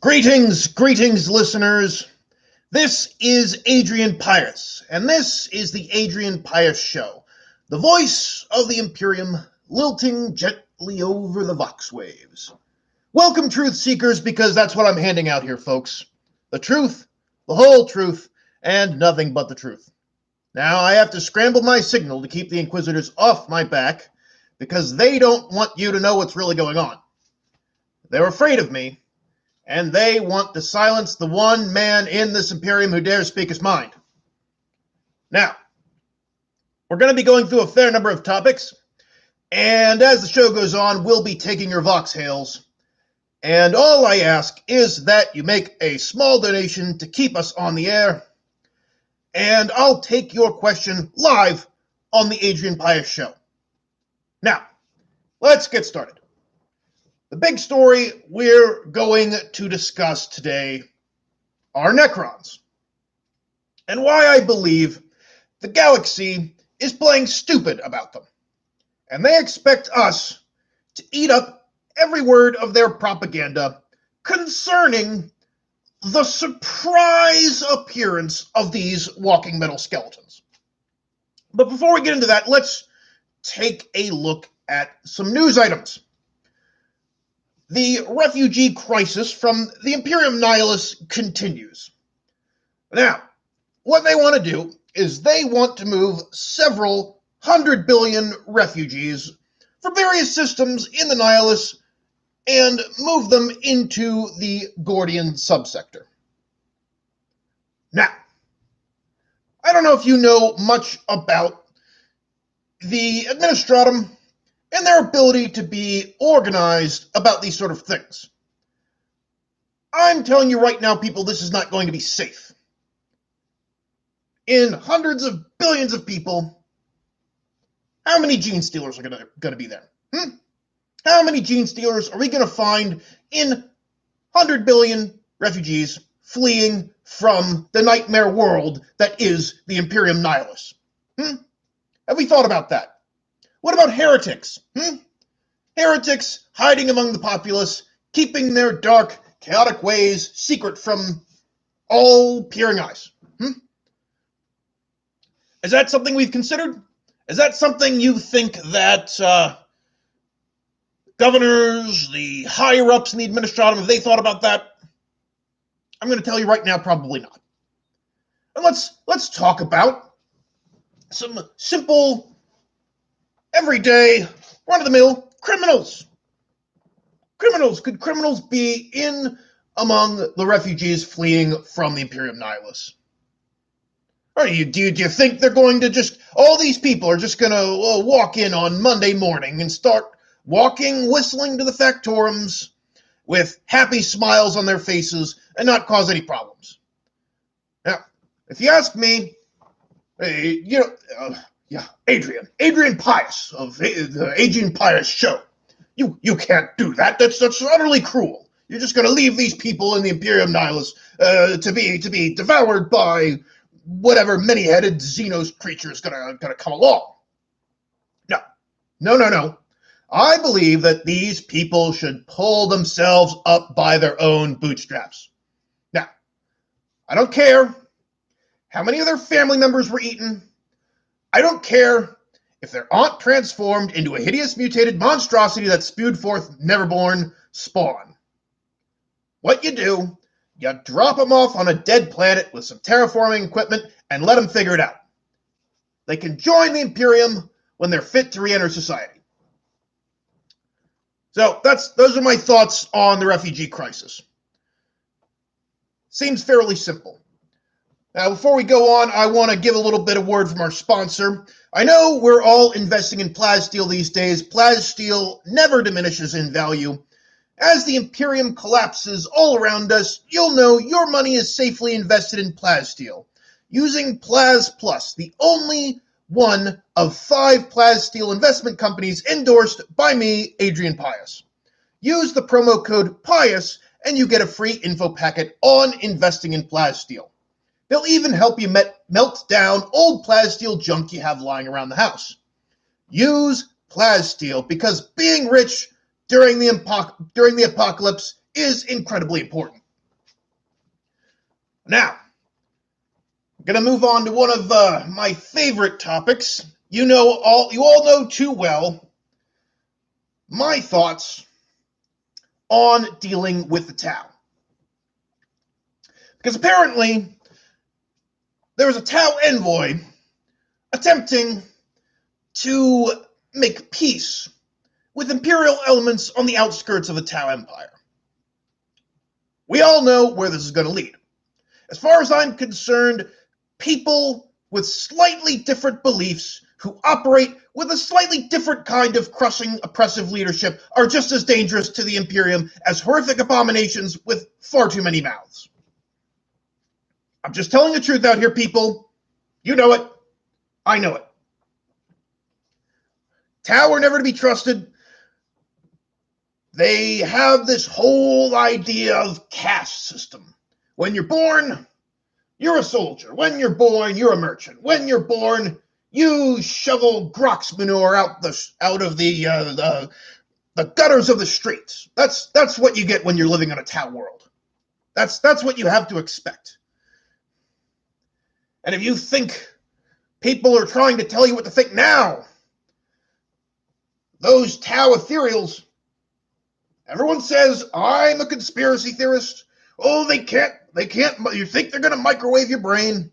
Greetings, listeners. This is Adrian Pius, and this is the Adrian Pius Show, the voice of the Imperium lilting gently over the vox waves. Welcome, truth seekers, because that's what I'm handing out here, folks. The truth, the whole truth, and nothing but the truth. Now, I have to scramble my signal to keep the Inquisitors off my back, because they don't want you to know what's really going on. They're afraid of me, and they want to silence the one man in this Imperium who dares speak his mind. Now, we're going to be going through a fair number of topics, and as the show goes on, we'll be taking your vox hails. And all I ask is that you make a small donation to keep us on the air, and I'll take your question live on the Adrian Pius Show. Now, let's get started. The big story we're going to discuss today are Necrons, and why I believe the galaxy is playing stupid about them, and they expect us to eat up every word of their propaganda concerning the surprise appearance of these walking metal skeletons. But before we get into that, let's take a look at some news items. The refugee crisis from the Imperium Nihilus continues. Now, what they want to do is they want to move several 100 billion refugees from various systems in the Nihilus and move them into the Gordian subsector. Now, I don't know if you know much about the Administratum and their ability to be organized about these sort of things. I'm telling you right now, people, this is not going to be safe. In hundreds of billions of people, how many gene stealers are going to be there? How many gene stealers are we going to find in 100 billion refugees fleeing from the nightmare world that is the Imperium Nihilus? Have we thought about that? What about heretics? Heretics hiding among the populace, keeping their dark, chaotic ways secret from all peering eyes. Is that something we've considered? Is that something you think that governors, the higher-ups in the Administratum, have they thought about that? I'm going to tell you right now, probably not. And let's talk about some simple, everyday, run-of-the-mill criminals. Could criminals be in among the refugees fleeing from the Imperium Nihilus? Or do you think they're going to all these people are just going to walk in on Monday morning and start walking, whistling to the factorums with happy smiles on their faces and not cause any problems? Now, if you ask me, Adrian Pius of the Adrian Pius Show. You can't do that. That's utterly cruel. You're just going to leave these people in the Imperium Nihilus to be devoured by whatever many-headed Xenos creature is going to come along. No. I believe that these people should pull themselves up by their own bootstraps. Now, I don't care how many of their family members were eaten. I don't care if their aunt transformed into a hideous mutated monstrosity that spewed forth neverborn spawn. What you do, you drop them off on a dead planet with some terraforming equipment and let them figure it out. They can join the Imperium when they're fit to re-enter society. So those are my thoughts on the refugee crisis. Seems fairly simple. Now, before we go on, I want to give a little bit of word from our sponsor. I know we're all investing in plasteel these days. Plasteel never diminishes in value. As the Imperium collapses all around us, you'll know your money is safely invested in plasteel. Using Plas Plus, the only one of 5 plasteel investment companies endorsed by me, Adrian Pius. Use the promo code PIUS and you get a free info packet on investing in plasteel. They'll even help you melt down old plasteel junk you have lying around the house. Use plasteel because being rich during the apocalypse is incredibly important. Now, I'm going to move on to one of my favorite topics. You all know too well my thoughts on dealing with the Tau. Because apparently, there was a Tau envoy attempting to make peace with Imperial elements on the outskirts of the Tau Empire. We all know where this is going to lead. As far as I'm concerned, people with slightly different beliefs who operate with a slightly different kind of crushing, oppressive leadership are just as dangerous to the Imperium as horrific abominations with far too many mouths. I'm just telling the truth out here, people. You know it. I know it. Tau are never to be trusted. They have this whole idea of caste system. When you're born, you're a soldier. When you're born, you're a merchant. When you're born, you shovel Grox manure out of the gutters of the streets. That's what you get when you're living in a Tau world. That's what you have to expect. And if you think people are trying to tell you what to think now, those Tau ethereals, everyone says, I'm a conspiracy theorist. Oh, they can't, you think they're going to microwave your brain?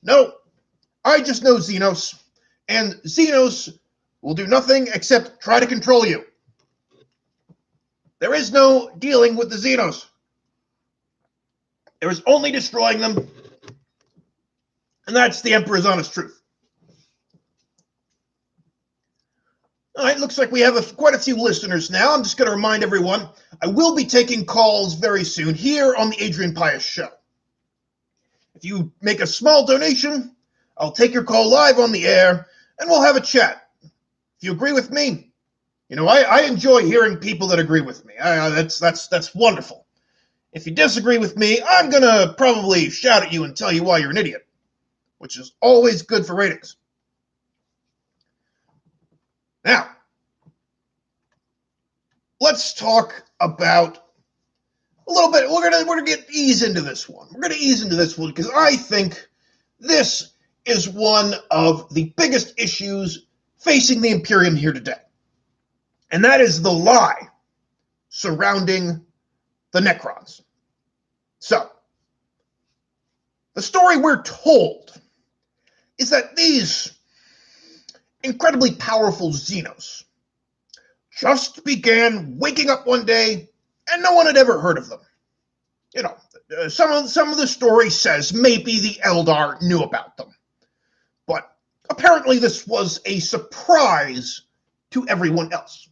No, I just know Xenos, and Xenos will do nothing except try to control you. There is no dealing with the Xenos. There is only destroying them, and that's the Emperor's honest truth. All right, looks like we have quite a few listeners now. I'm just going to remind everyone, I will be taking calls very soon here on the Adrian Pius Show. If you make a small donation, I'll take your call live on the air, and we'll have a chat. If you agree with me, I enjoy hearing people that agree with me. That's wonderful. If you disagree with me, I'm going to probably shout at you and tell you why you're an idiot, which is always good for ratings. Now, let's talk about a little bit. We're gonna ease into this one. We're gonna ease into this one because I think this is one of the biggest issues facing the Imperium here today, and that is the lie surrounding the Necrons. So, the story we're told is that these incredibly powerful Xenos just began waking up one day and no one had ever heard of them. Some of the story says maybe the Eldar knew about them. But apparently this was a surprise to everyone else.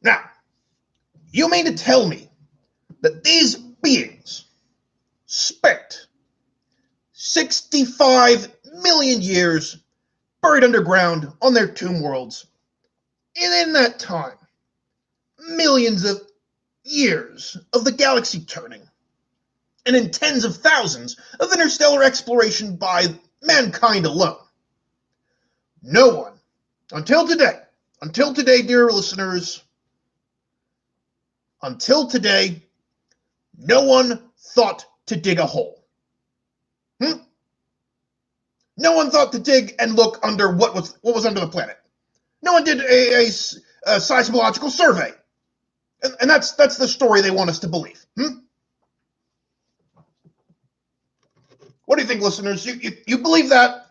Now, you mean to tell me that these beings spent 65 million years buried underground on their tomb worlds, and in that time, millions of years of the galaxy turning, and in tens of thousands of interstellar exploration by mankind alone? No one, until today, dear listeners, until today, no one thought to dig a hole. No one thought to dig and look under what was under the planet. No one did a seismological survey. And that's the story they want us to believe. What do you think, listeners? You believe that?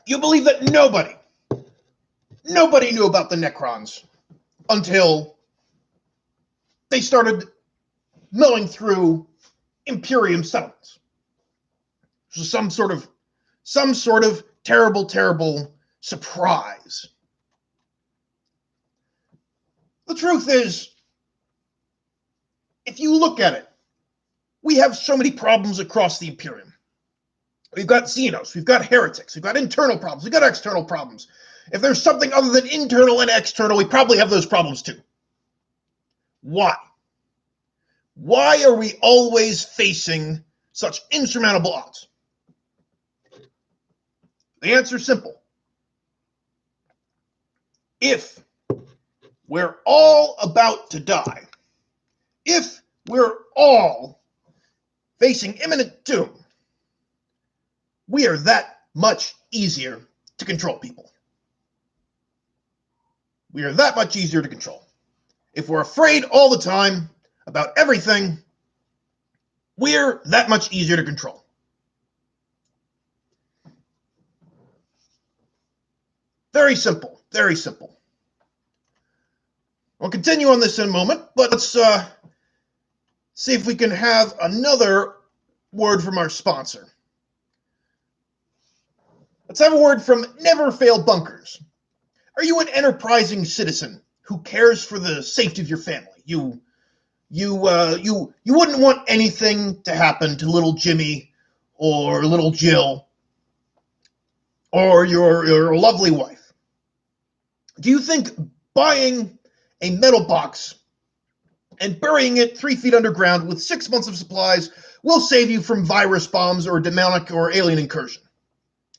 You believe that nobody knew about the Necrons until they started milling through Imperium settlements. So some sort of terrible surprise. The truth is, if you look at it, we have so many problems across the Imperium. We've got Xenos, we've got heretics, we've got internal problems, we've got external problems. If there's something other than internal and external, we probably have those problems too. Why? Why are we always facing such insurmountable odds? The answer is simple. If we're all about to die, if we're all facing imminent doom, we are that much easier to control people. We are that much easier to control. If we're afraid all the time about everything, we're that much easier to control. Very simple, very simple. We'll continue on this in a moment, but let's see if we can have another word from our sponsor. Let's have a word from Never Fail Bunkers. Are you an enterprising citizen who cares for the safety of your family? You wouldn't want anything to happen to little Jimmy or little Jill or your lovely wife. Do you think buying a metal box and burying it 3 feet underground with 6 months of supplies will save you from virus bombs or demonic or alien incursion?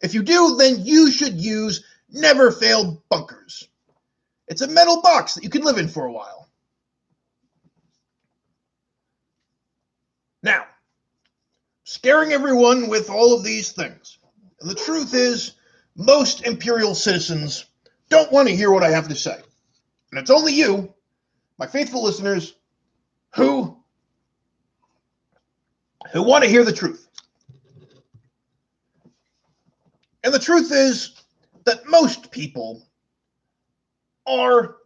If you do, then you should use Never Fail Bunkers. It's a metal box that you can live in for a while. Now, scaring everyone with all of these things. And the truth is, most Imperial citizens don't want to hear what I have to say. And it's only you, my faithful listeners, who want to hear the truth. And the truth is that most people are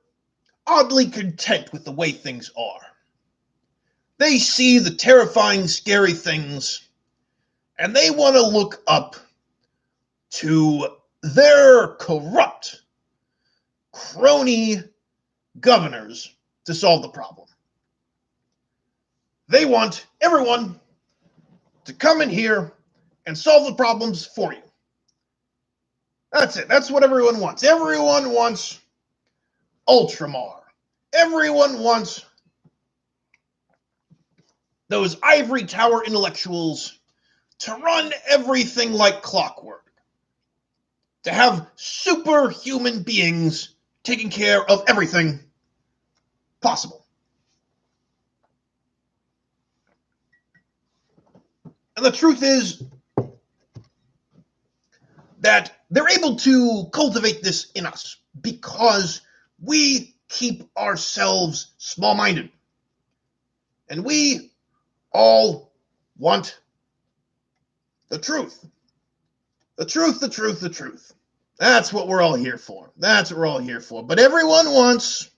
oddly content with the way things are. They see the terrifying, scary things, and they want to look up to their corrupt, crony governors to solve the problem. They want everyone to come in here and solve the problems for you. That's it. That's what everyone wants. Everyone wants Ultramar. Everyone wants those ivory tower intellectuals to run everything like clockwork. To have superhuman beings taking care of everything possible. And the truth is that they're able to cultivate this in us because we keep ourselves small-minded. And we all want the truth. The truth, the truth, the truth. That's what we're all here for. That's what we're all here for. But everyone wants,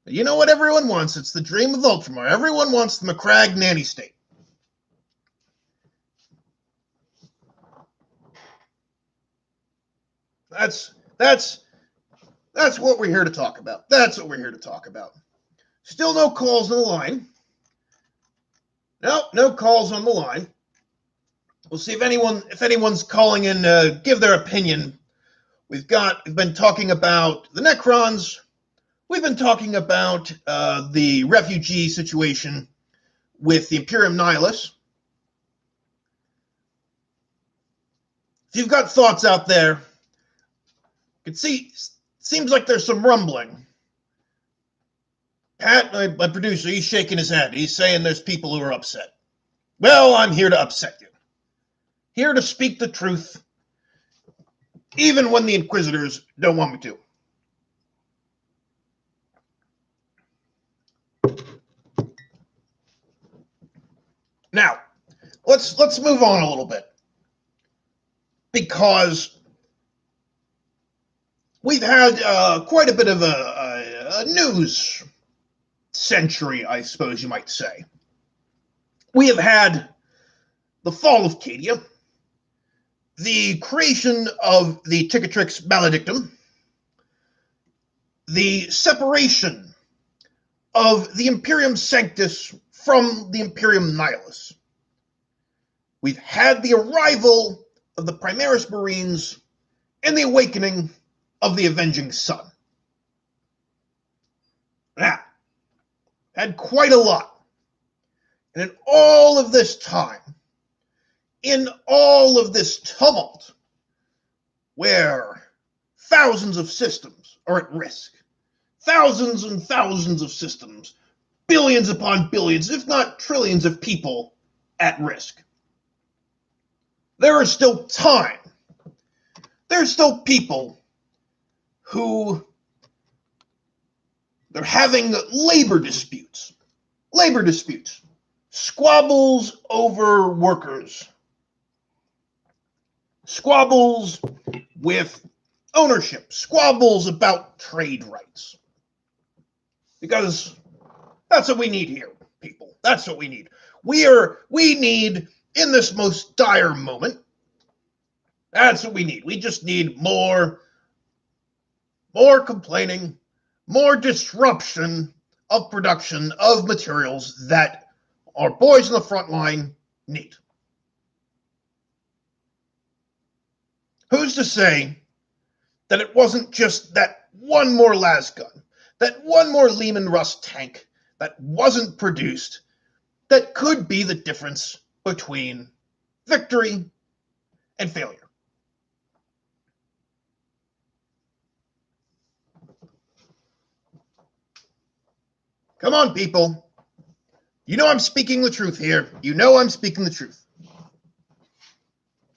you know what everyone wants? It's the dream of Ultramar. Everyone wants the McCrag nanny state. That's what we're here to talk about. That's what we're here to talk about. Still no calls on the line. No calls on the line. We'll see if anyone's calling in to give their opinion. We've been talking about the Necrons. We've been talking about the refugee situation with the Imperium Nihilus. If you've got thoughts out there, you can see, seems like there's some rumbling. Pat, my producer, he's shaking his head. He's saying there's people who are upset. Well, I'm here to upset you. Here to speak the truth, even when the Inquisitors don't want me to. Now, let's move on a little bit. Because we've had quite a bit of a news century, I suppose you might say. We have had the fall of Cadia, the creation of the Ticatrix Maledictum, the separation of the Imperium Sanctus from the Imperium Nihilus. We've had the arrival of the Primaris Marines and the awakening of the Avenging Sun. Now, had quite a lot. And in all of this time, in all of this tumult, where thousands of systems are at risk, thousands and thousands of systems billions upon billions, if not trillions of people at risk. There is still time. There's still people who they're having labor disputes, squabbles over workers, squabbles with ownership, squabbles about trade rights. Because that's what we need here, people. That's what we need. We need, in this most dire moment, that's what we need. We just need more complaining, more disruption of production of materials that our boys in the front line need. Who's to say that it wasn't just that one more lasgun, that one more Lehman Russ tank that wasn't produced that could be the difference between victory and failure? Come on, people. You know I'm speaking the truth here. You know I'm speaking the truth.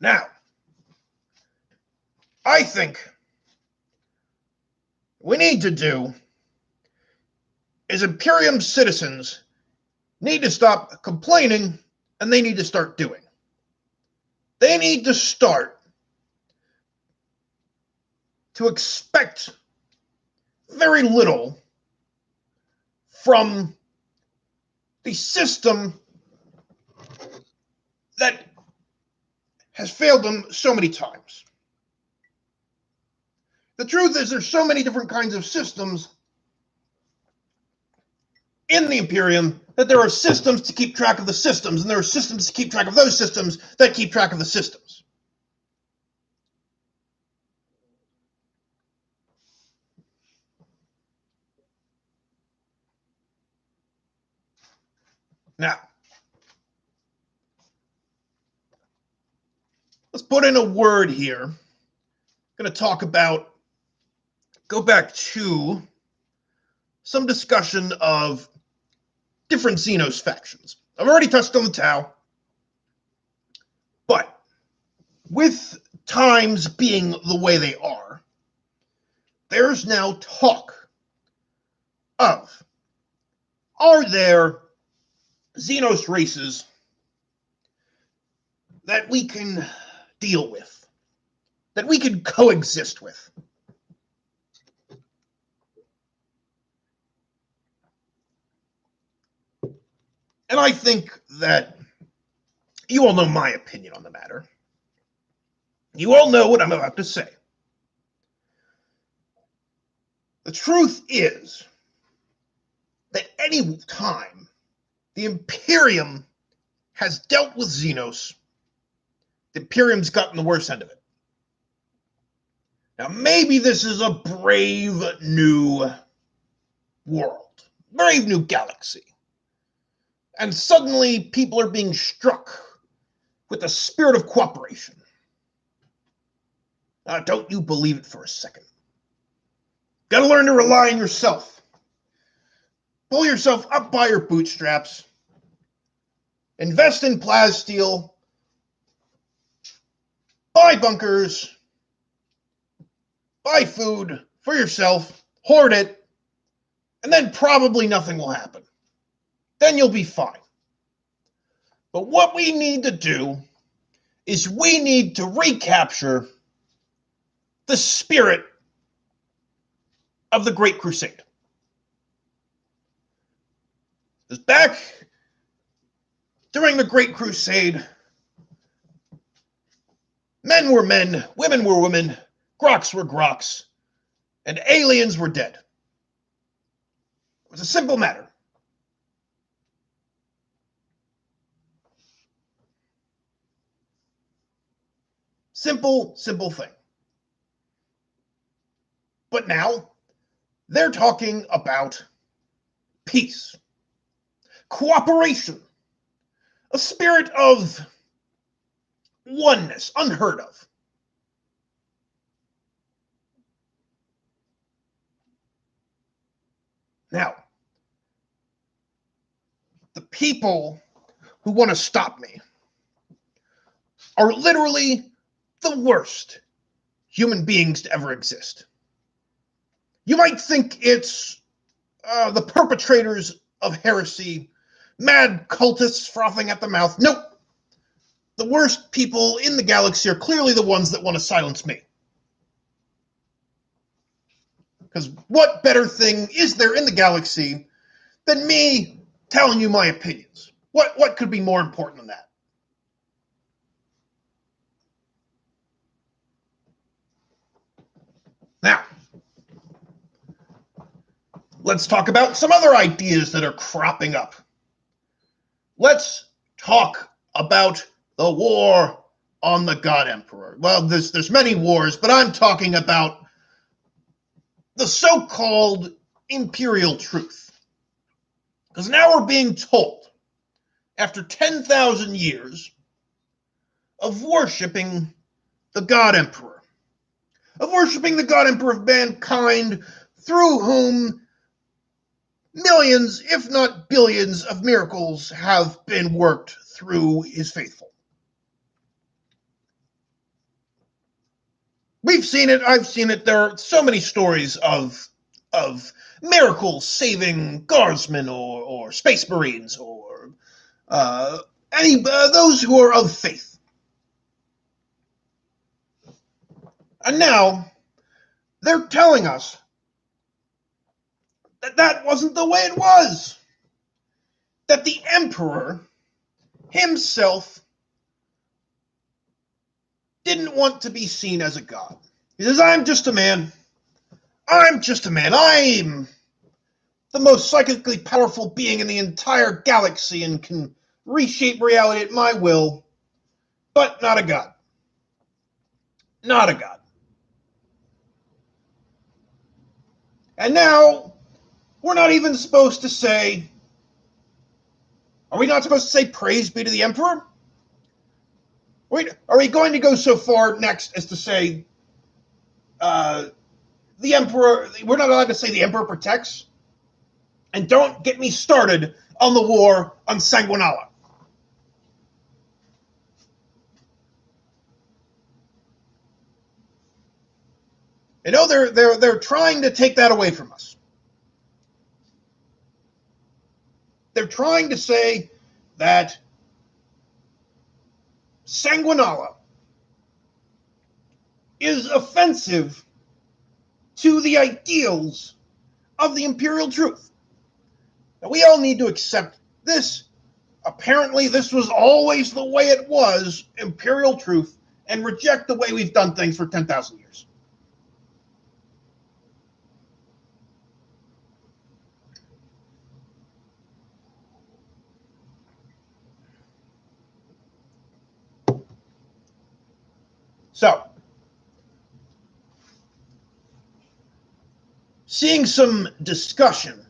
Now, I think what we need to do is Imperium citizens need to stop complaining and they need to start doing. They need to start to expect very little from the system that has failed them so many times. The truth is there's so many different kinds of systems in the Imperium that there are systems to keep track of the systems, and there are systems to keep track of those systems that keep track of the systems. Now, let's put in a word here. I'm going to go back to some discussion of different Xenos factions. I've already touched on the Tau, but with times being the way they are, there's now talk of, are there Xenos races that we can deal with, that we can coexist with? And I think that you all know my opinion on the matter. You all know what I'm about to say. The truth is that any time the Imperium has dealt with Xenos, the Imperium's gotten the worst end of it. Now, maybe this is a brave new world, brave new galaxy. And suddenly people are being struck with the spirit of cooperation. Don't you believe it for a second. Gotta learn to rely on yourself. Pull yourself up by your bootstraps. Invest in plasteel. Buy bunkers. Buy food for yourself. Hoard it. And then probably nothing will happen. Then you'll be fine. But what we need to do is we need to recapture the spirit of the Great Crusade. Because back during the Great Crusade, men were men, women were women, groks were groks, and aliens were dead. It was a simple matter. Simple thing. But now, they're talking about peace, cooperation, a spirit of oneness, unheard of. Now, The people who want to stop me are literally the worst human beings to ever exist. You might think it's the perpetrators of heresy, mad cultists frothing at the mouth. Nope. The worst people in the galaxy are clearly the ones that want to silence me. Because what better thing is there in the galaxy than me telling you my opinions? What could be more important than that? Now, let's talk about some other ideas that are cropping up. Let's talk about the war on the God Emperor. Well, there's many wars, but I'm talking about the so-called Imperial truth. Because now we're being told, after 10,000 years of worshiping the God Emperor, of worshiping the God Emperor of mankind, through whom millions, if not billions, of miracles have been worked through his faithful. We've seen it. I've seen it. There are so many stories of miracles saving guardsmen or space marines or those who are of faith. And now they're telling us that that wasn't the way it was. That the Emperor himself didn't want to be seen as a god. He says, I'm just a man. I'm just a man. I'm the most psychically powerful being in the entire galaxy and can reshape reality at my will, but not a god. Not a god. And now, we're not even supposed to say, are we not supposed to say praise be to the Emperor? Are we going to go so far next as to say, the Emperor, we're not allowed to say the Emperor protects? And don't get me started on the war on Sanguinala. You know, they're trying to take that away from us. They're trying to say that Sanguinala is offensive to the ideals of the Imperial truth. Now, we all need to accept this. Apparently, this was always the way it was, Imperial truth, and reject the way we've done things for 10,000 years. So, seeing some discussion,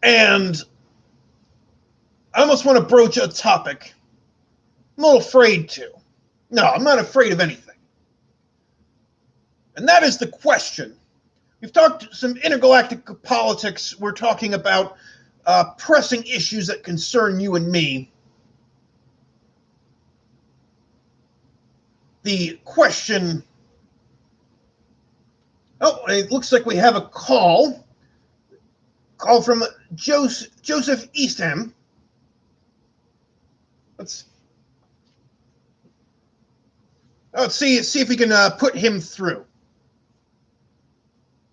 and I almost want to broach a topic I'm a little afraid to. No, I'm not afraid of anything. And that is the question. We've talked some intergalactic politics. We're talking about pressing issues that concern you and me. The question... Oh, it looks like we have a call. Call from Joseph Eastham. Let's see if we can put him through.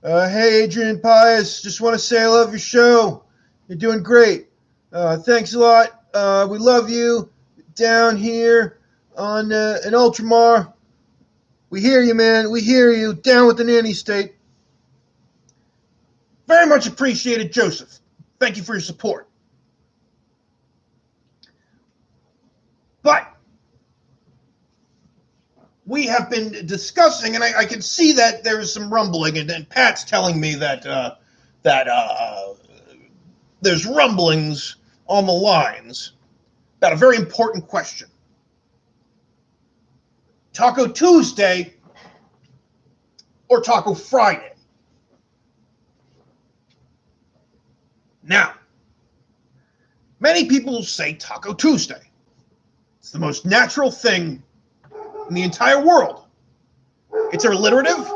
Hey, Adrian, Pius. Just want to say I love your show. You're doing great. Thanks a lot. We love you down here on in Ultramar. We hear you, man. We hear you. Down with the nanny state. Very much appreciated, Joseph. Thank you for your support. But we have been discussing, and I can see that there's some rumbling, and Pat's telling me that there's rumblings on the lines about a very important question. Taco Tuesday or Taco Friday? Now, Many people say Taco Tuesday. It's the most natural thing in the entire world. It's alliterative.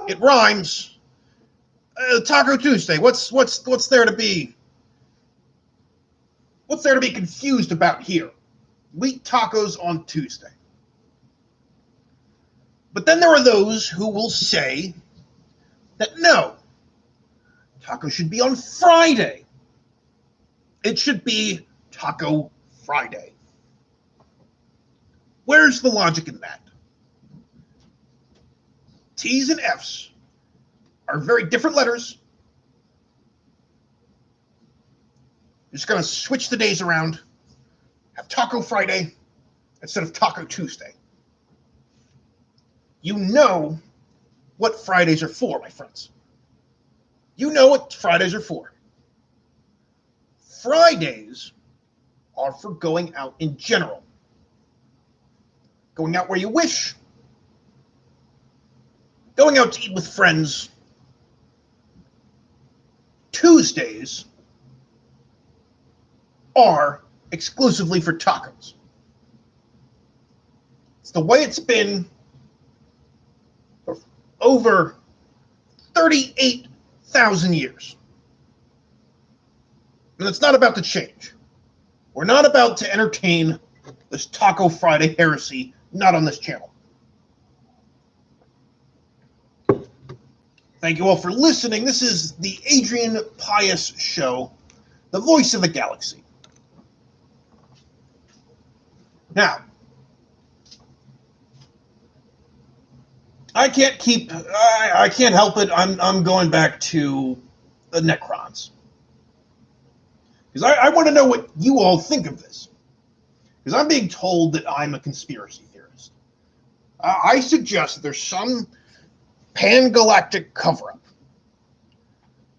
It rhymes. Taco Tuesday. What's there to be? What's there to be confused about here? We eat tacos on Tuesday. But then there are those who will say that no, tacos should be on Friday. It should be Taco Friday. Where's the logic in that? T's and F's are very different letters. You're just going to switch the days around, have Taco Friday instead of Taco Tuesday. You know what Fridays are for, my friends. You know what Fridays are for. Fridays are for going out in general. Going out where you wish. Going out to eat with friends. Tuesdays are exclusively for tacos. It's the way it's been for over 38,000 years. And it's not about to change. We're not about to entertain this Taco Friday heresy, not on this channel. Thank you all for listening. This is the Adrian Pius Show, the voice of the galaxy. Now, I can't help it. I'm going back to the Necrons. Because I want to know what you all think of this. Because I'm being told that I'm a conspiracy theorist. I suggest that there's some pan-galactic cover-up.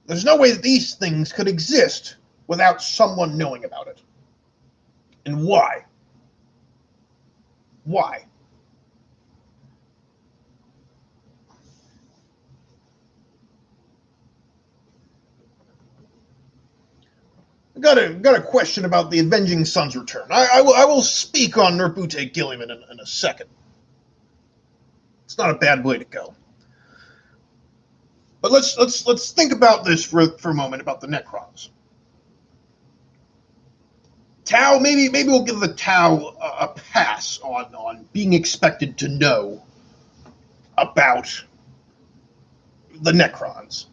There's no way that these things could exist without someone knowing about it. And why? Why? I've got a question about the Avenging Sun's return. I will speak on Nerbute Gilliman in a second. It's not a bad way to go. But let's think about this for a moment about the Necrons. Tau, maybe we'll give the Tau a pass on being expected to know about the Necrons.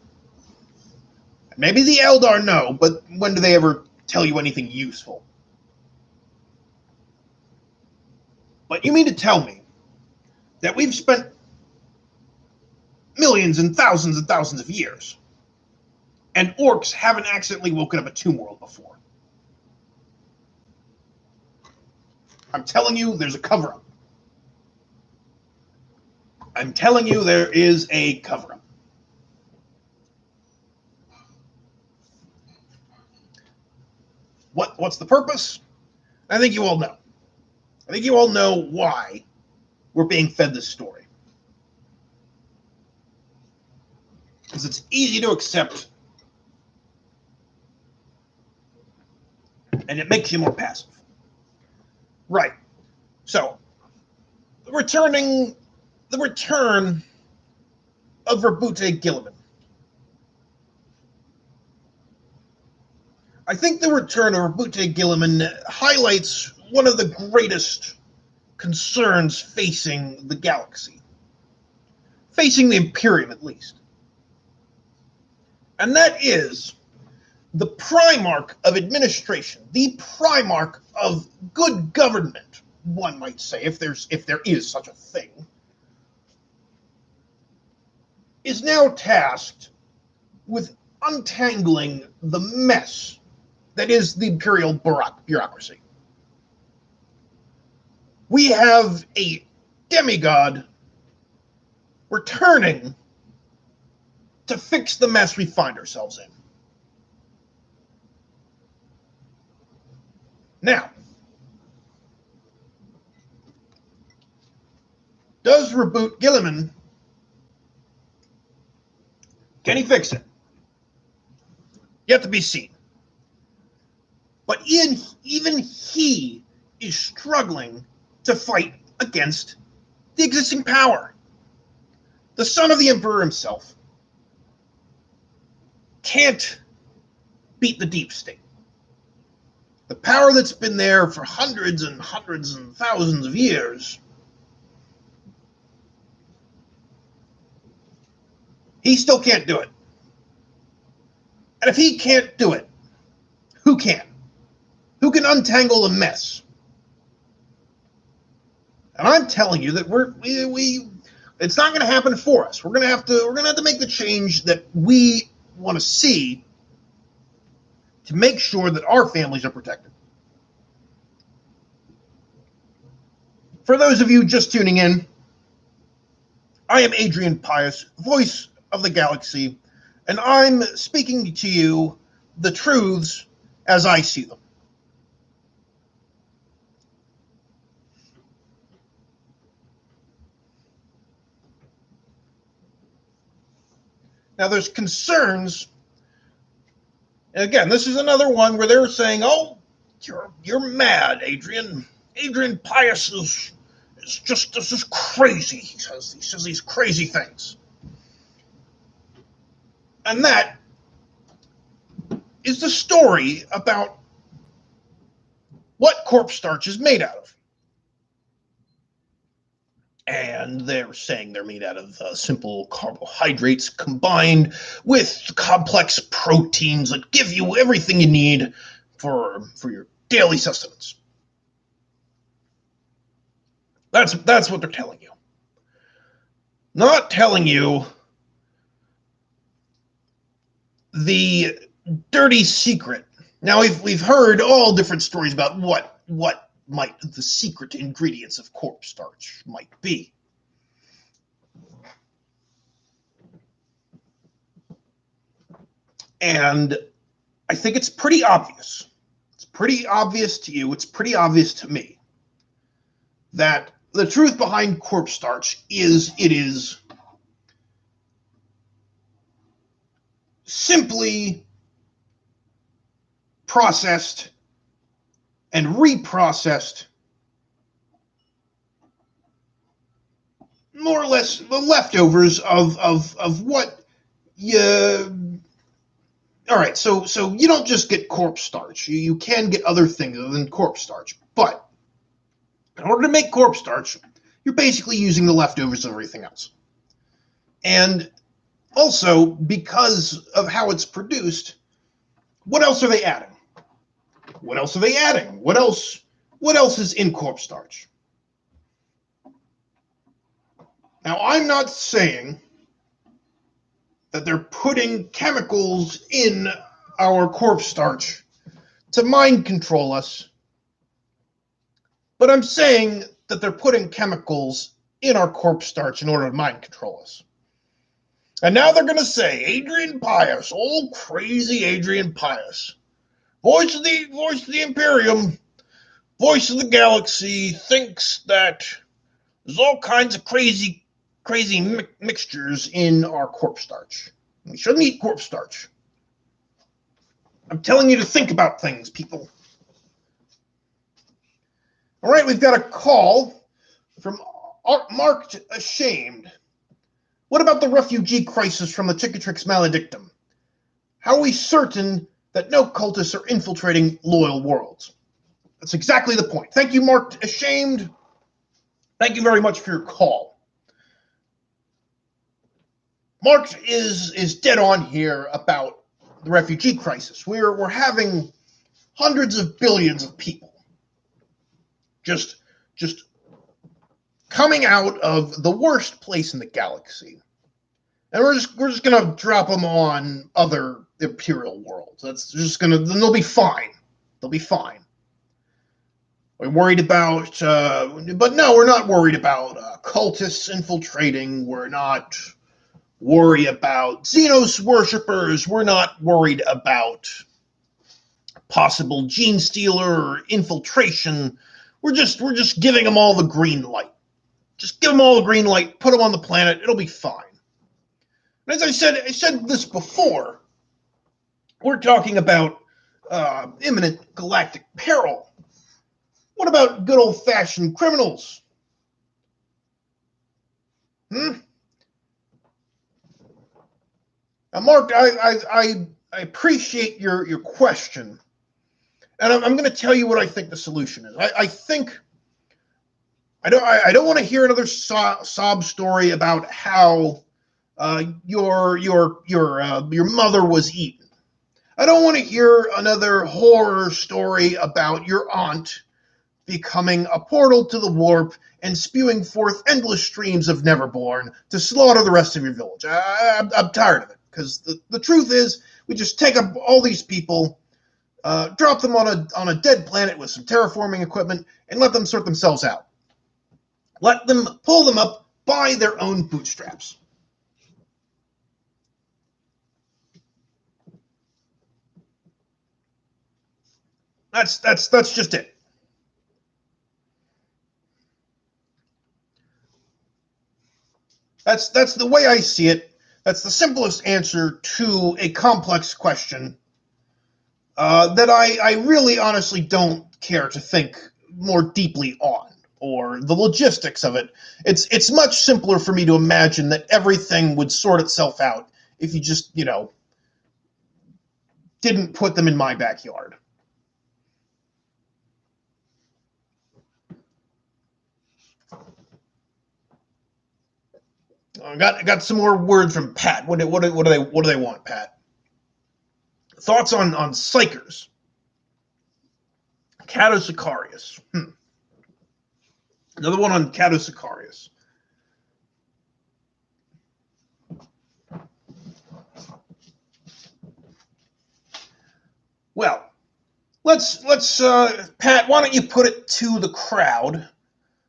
Maybe the Eldar know, but when do they ever tell you anything useful? But you mean to tell me that we've spent millions and thousands of years, and orcs haven't accidentally woken up a tomb world before? I'm telling you, there's a cover-up. I'm telling you, there is a cover-up. What's the purpose? I think you all know. I think you all know why we're being fed this story. Because it's easy to accept, and it makes you more passive. Right. So, the return of Nerbute Gilliman. I think the return of Nerbute Gilliman highlights one of the greatest concerns facing the galaxy. Facing the Imperium, at least. And that is the Primarch of administration, the Primarch of good government, one might say, if there is such a thing, is now tasked with untangling the mess that is the Imperial bureaucracy. We have a demigod returning to fix the mess we find ourselves in. Now, does Nerbute Gilliman, can he fix it? Yet to be seen. But even he is struggling to fight against the existing power. The son of the Emperor himself can't beat the deep state. The power that's been there for hundreds and hundreds and thousands of years. He still can't do it. And if he can't do it, who can? Who can untangle the mess? And I'm telling you that it's not going to happen for us. We're going to have to make the change that we want to see to make sure that our families are protected. For those of you just tuning in, I am Adrian Pius, voice of the galaxy, and I'm speaking to you the truths as I see them. Now, there's concerns, and again, this is another one where they're saying, "Oh, you're mad, Adrian. Adrian Pius is this is crazy. He says these crazy things," and that is the story about what corpse starch is made out of. And they're saying they're made out of simple carbohydrates combined with complex proteins that give you everything you need for your daily sustenance. That's what they're telling you. Not telling you the dirty secret. Now we've heard all different stories about what might the secret ingredients of corpse starch might be. And I think it's pretty obvious. It's pretty obvious to you. It's pretty obvious to me that the truth behind corpse starch is it is simply processed and reprocessed, more or less the leftovers of what you. All right, so you don't just get corpse starch. You can get other things other than corpse starch, but in order to make corpse starch, you're basically using the leftovers of everything else. And also, because of how it's produced, what else are they adding? What else are they adding? What else is in corpse starch? Now, I'm not saying that they're putting chemicals in our corpse starch to mind control us, but I'm saying that they're putting chemicals in our corpse starch in order to mind control us. And now they're going to say, Adrian Pius, old crazy Adrian Pius, voice of the Imperium, voice of the galaxy, thinks that there's all kinds of crazy mixtures in our corpse starch. We shouldn't eat corpse starch. I'm telling you to think about things, people. All right, we've got a call from Marked Ashamed. What about the refugee crisis from the Cicatrix Maledictum? How are we certain that no cultists are infiltrating loyal worlds? That's exactly the point. Thank you, Marked Ashamed. Thank you very much for your call. Mark is dead on here about the refugee crisis. We're having hundreds of billions of people just coming out of the worst place in the galaxy, and we're just gonna drop them on other imperial worlds. That's just then they'll be fine. They'll be fine. We're worried about, but no, we're not worried about cultists infiltrating. We're not worried about Xenos worshippers. We're not worried about possible gene stealer or infiltration. We're just giving them all the green light. Just give them all the green light. Put them on the planet. It'll be fine. And as I said this before. We're talking about imminent galactic peril? What about good old-fashioned criminals? Hmm? Now, Mark, I appreciate your question, and I'm going to tell you what I think the solution is. I think I don't want to hear another sob story about how your mother was eaten. I don't want to hear another horror story about your aunt becoming a portal to the warp and spewing forth endless streams of Neverborn to slaughter the rest of your village. I'm tired of it, because the truth is, we just take up all these people, drop them on a dead planet with some terraforming equipment, and let them sort themselves out. Let them pull them up by their own bootstraps. That's just it. That's the way I see it. That's the simplest answer to a complex question that I really honestly don't care to think more deeply on, or the logistics of it. It's much simpler for me to imagine that everything would sort itself out if you just, didn't put them in my backyard. I got some more words from Pat. What do they want, Pat? Thoughts on psychers? Cato Sicarius. Another one on Cato Sicarius. Well, let's Pat, why don't you put it to the crowd?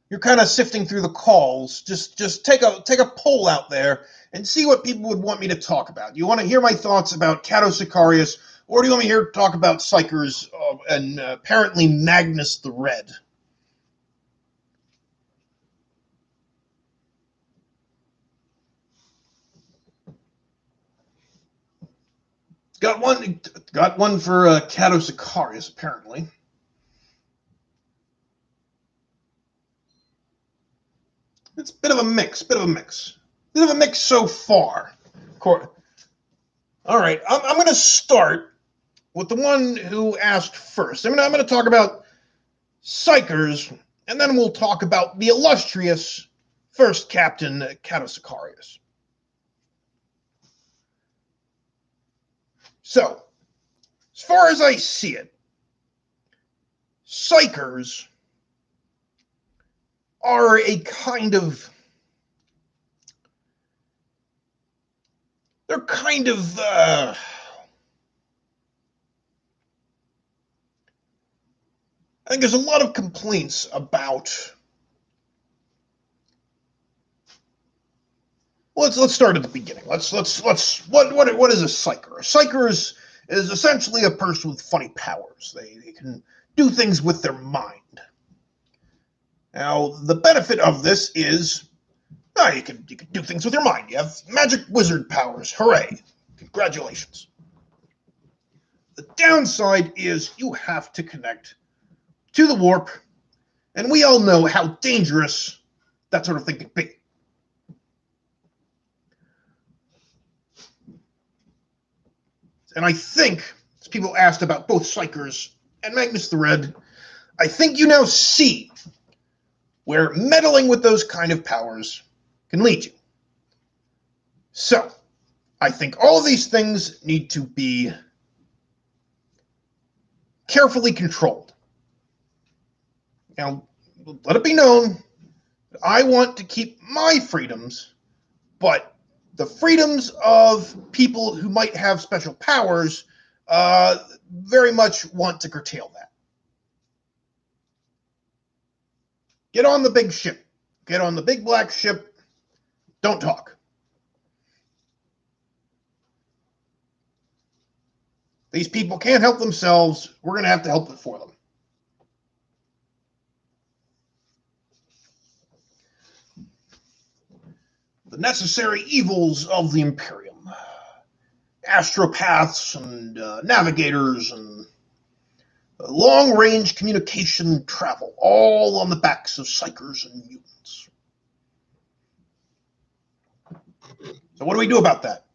You're kind of sifting through the calls. Just take a poll out there and see what people would want me to talk about. You want to hear my thoughts about Cato Sicarius, or do you want me to hear talk about Psychers and apparently Magnus the Red? Got one for Cato Sicarius, apparently. It's a bit of a mix, bit of a mix so far. All right, I'm going to start with the one who asked first. I'm going to talk about Psychers, and then we'll talk about the illustrious first captain, Cato Sicarius. So, as far as I see it, Psychers are a kind of... They're kind of... I think there's a lot of complaints about... Let's start at the beginning. What is a psyker? A psyker is essentially a person with funny powers. They can do things with their mind. Now, the benefit of this is, you can do things with your mind. You have magic wizard powers. Hooray! Congratulations. The downside is you have to connect to the warp, and we all know how dangerous that sort of thing can be. And I think, as people asked about both Psychers and Magnus the Red, I think you now see where meddling with those kind of powers can lead you. So, I think all of these things need to be carefully controlled. Now, let it be known that I want to keep my freedoms, but the freedoms of people who might have special powers very much want to curtail that. Get on the big ship. Get on the big black ship. Don't talk. These people can't help themselves. We're going to have to help it for them. The necessary evils of the Imperium. Astropaths and navigators and long-range communication travel, all on the backs of psychers and mutants. So what do we do about that?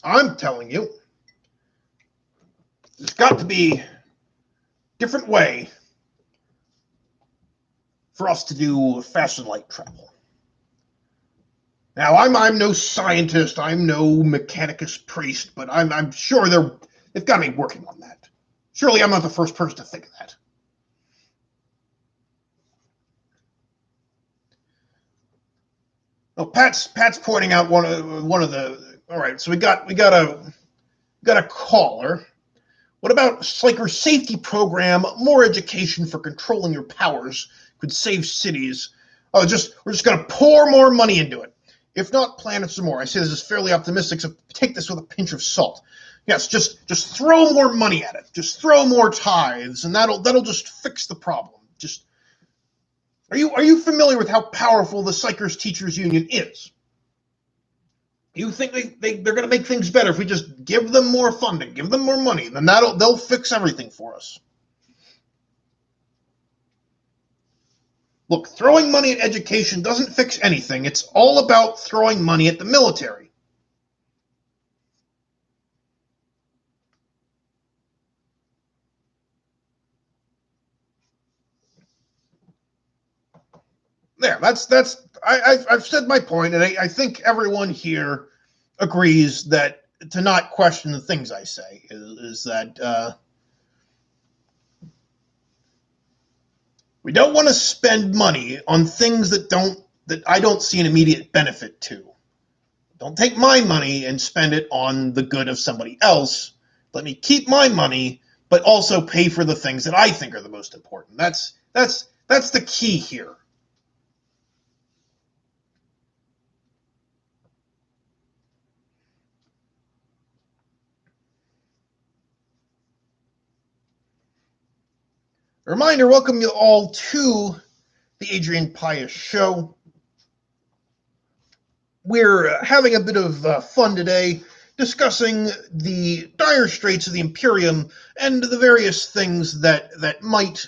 I'm telling you, there's got to be a different way for us to do fast and light travel. Now, I'm no scientist, I'm no mechanicus priest, but I'm sure they've got to be working on that. Surely I'm not the first person to think of that. Well, Pat's pointing out one of the. All right, so we got a caller. What about Psyker safety program? More education for controlling your powers could save cities. We're just gonna pour more money into it. If not, plan it some more. I say this is fairly optimistic, so take this with a pinch of salt. Yes, just throw more money at it. Just throw more tithes, and that'll just fix the problem. Just are you familiar with how powerful the Psychers Teachers Union is? You think they're going to make things better if we just give them more funding, give them more money, then they'll fix everything for us. Look, throwing money at education doesn't fix anything. It's all about throwing money at the military. There, I've said my point, and I think everyone here agrees that to not question the things I say is that we don't want to spend money on things that I don't see an immediate benefit to. Don't take my money and spend it on the good of somebody else. Let me keep my money, but also pay for the things that I think are the most important. That's the key here. A reminder, welcome you all to the Adrian Pius Show. We're having a bit of fun today, discussing the dire straits of the Imperium and the various things that might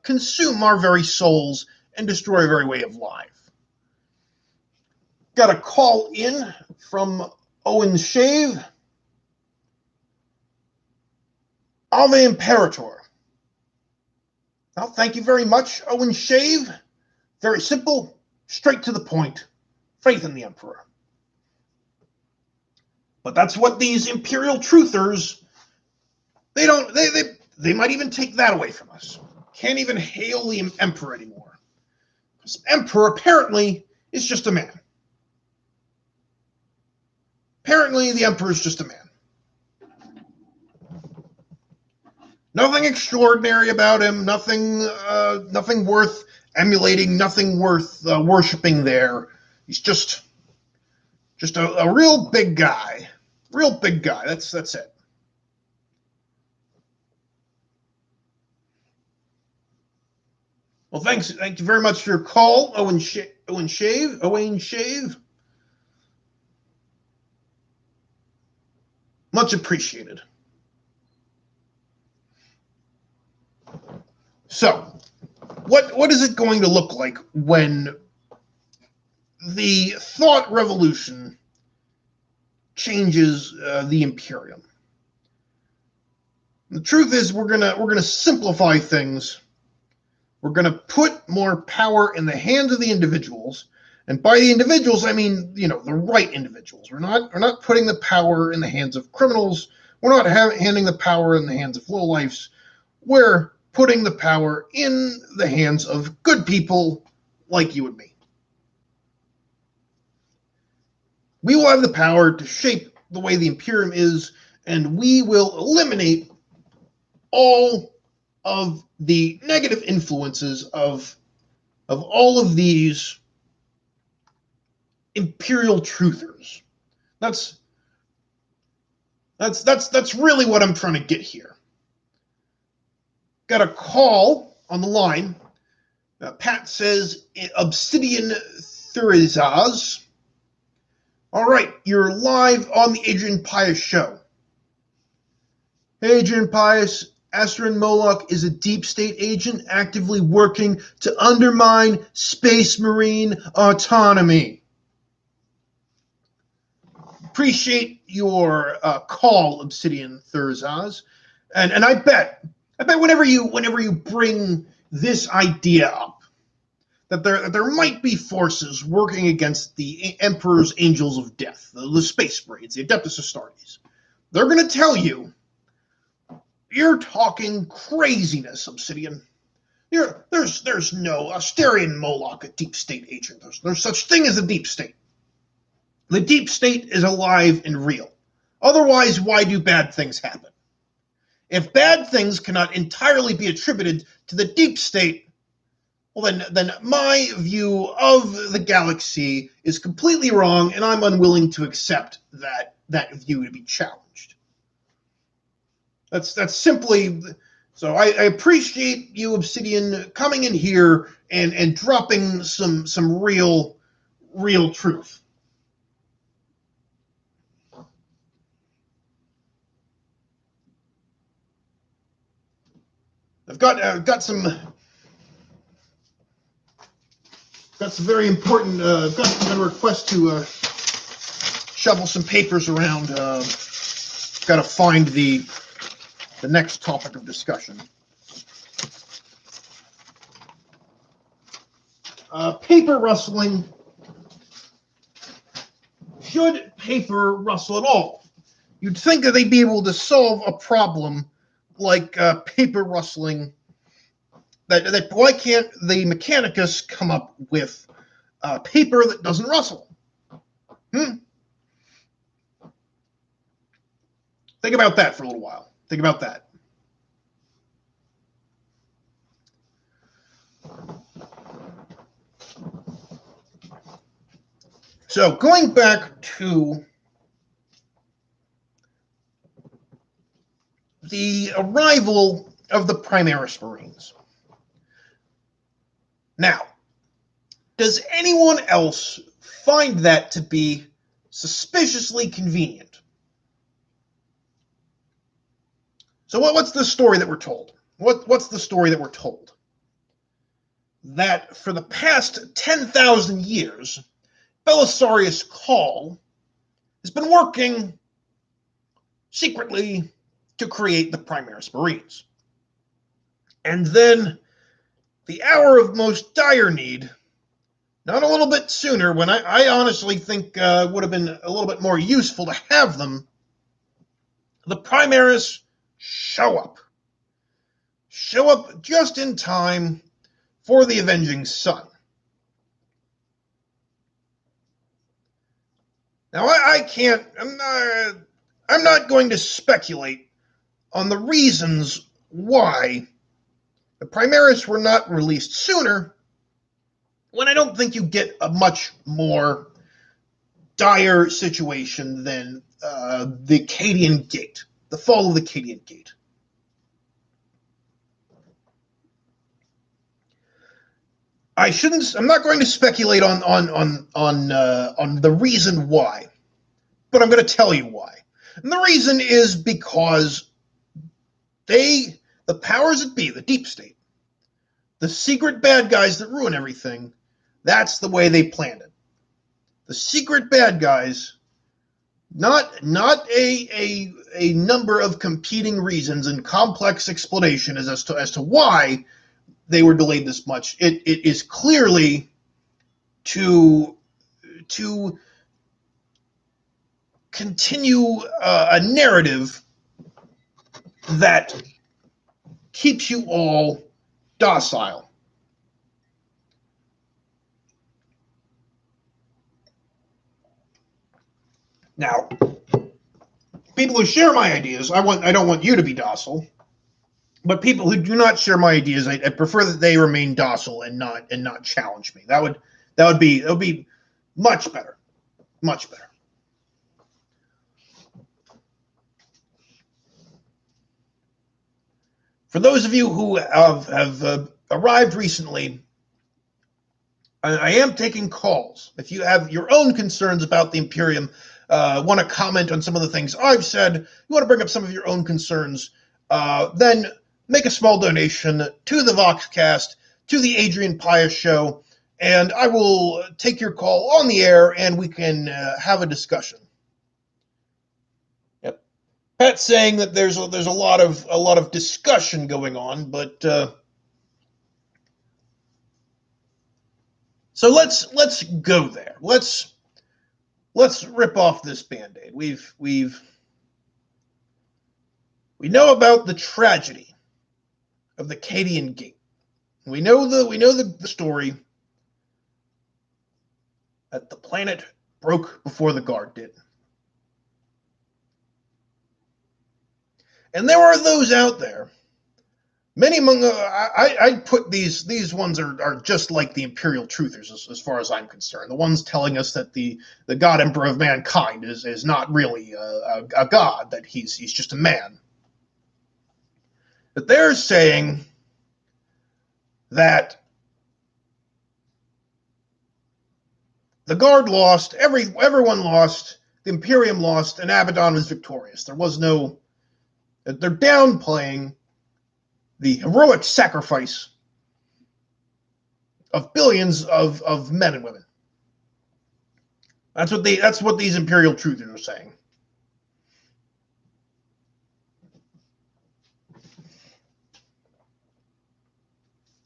consume our very souls and destroy our very way of life. Got a call in from Owen Shave. Ave Imperator. Well, thank you very much, Owen Shave. Very simple, straight to the point. Faith in the Emperor. But that's what these Imperial truthers, they might even take that away from us. Can't even hail the Emperor anymore. Because Emperor apparently is just a man. Apparently the Emperor is just a man. Nothing extraordinary about him, nothing worth emulating, nothing worth worshiping there. He's just a real big guy. Real big guy. That's it. Well, thank you very much for your call, Owen Shave. Much appreciated. So, what is it going to look like when the thought revolution changes the Imperium? The truth is, we're gonna simplify things. We're gonna put more power in the hands of the individuals, and by the individuals, I mean the right individuals. We're not putting the power in the hands of criminals. We're not handing the power in the hands of lowlifes. We're putting the power in the hands of good people like you and me. We will have the power to shape the way the Imperium is, and we will eliminate all of the negative influences of all of these Imperial truthers. That's really what I'm trying to get here. Got a call on the line. Pat says Obsidian Thurizaz. All right, you're live on the Adrian Pius show. Adrian Pius, Asterin Moloch is a deep state agent actively working to undermine space marine autonomy. Appreciate your call, Obsidian Thurzaz. And I bet whenever you bring this idea up, that there might be forces working against the Emperor's Angels of Death, the Space Marines, the Adeptus Astartes. They're going to tell you, you're talking craziness, Obsidian. There's no Asterian Moloch, a deep state agent. There's such thing as a deep state. The deep state is alive and real. Otherwise, why do bad things happen? If bad things cannot entirely be attributed to the deep state, well, then my view of the galaxy is completely wrong, and I'm unwilling to accept that view to be challenged. That's simply. So I appreciate you, Obsidian, coming in here and dropping some real truth. I've got some very important. I've got a request to shuffle some papers around. Got to find the next topic of discussion. Paper rustling. Should paper rustle at all? You'd think that they'd be able to solve a problem like paper rustling. That why can't the Mechanicus come up with paper that doesn't rustle? Think about that for a little while. Think about that. So going back to the arrival of the Primaris Marines. Now, does anyone else find that to be suspiciously convenient? So what's the story that we're told? What's the story that we're told? That for the past 10,000 years, Belisarius Cawl has been working secretly to create the Primaris Marines. And then, the hour of most dire need, not a little bit sooner, when I honestly think would have been a little bit more useful to have them, the Primaris show up. Show up just in time for the Avenging Sun. Now, I'm not going to speculate on the reasons why the Primaris were not released sooner, when I don't think you get a much more dire situation than the Cadian Gate, the fall of the Cadian Gate. I'm not going to speculate on the reason why, but I'm going to tell you why. And the reason is because the powers that be, the deep state, the secret bad guys that ruin everything, that's the way they planned it. The secret bad guys, not a number of competing reasons and complex explanation as to why they were delayed this much. It is clearly to continue a narrative that keeps you all docile. Now, people who share my ideas, I don't want you to be docile. But people who do not share my ideas, I prefer that they remain docile and not challenge me. That would be much better, much better. For those of you who have arrived recently, I am taking calls. If you have your own concerns about the Imperium, want to comment on some of the things I've said, you want to bring up some of your own concerns, then make a small donation to the Voxcast, to the Adrian Pius Show, and I will take your call on the air, and we can have a discussion. Yep. Pat's saying that there's a lot of discussion going on, but so let's go there. Let's rip off this Band-Aid. We know about the tragedy of the Cadian Gate. We know the story that the planet broke before the guard did. And there are those out there, many among I put these ones are just like the Imperial Truthers as far as I'm concerned. The ones telling us that the God Emperor of mankind is not really a god, that he's just a man. But they're saying that the guard lost, everyone lost, the Imperium lost, and Abaddon was victorious. There was no. They're downplaying the heroic sacrifice of billions of men and women. That's what these Imperial Truthers are saying.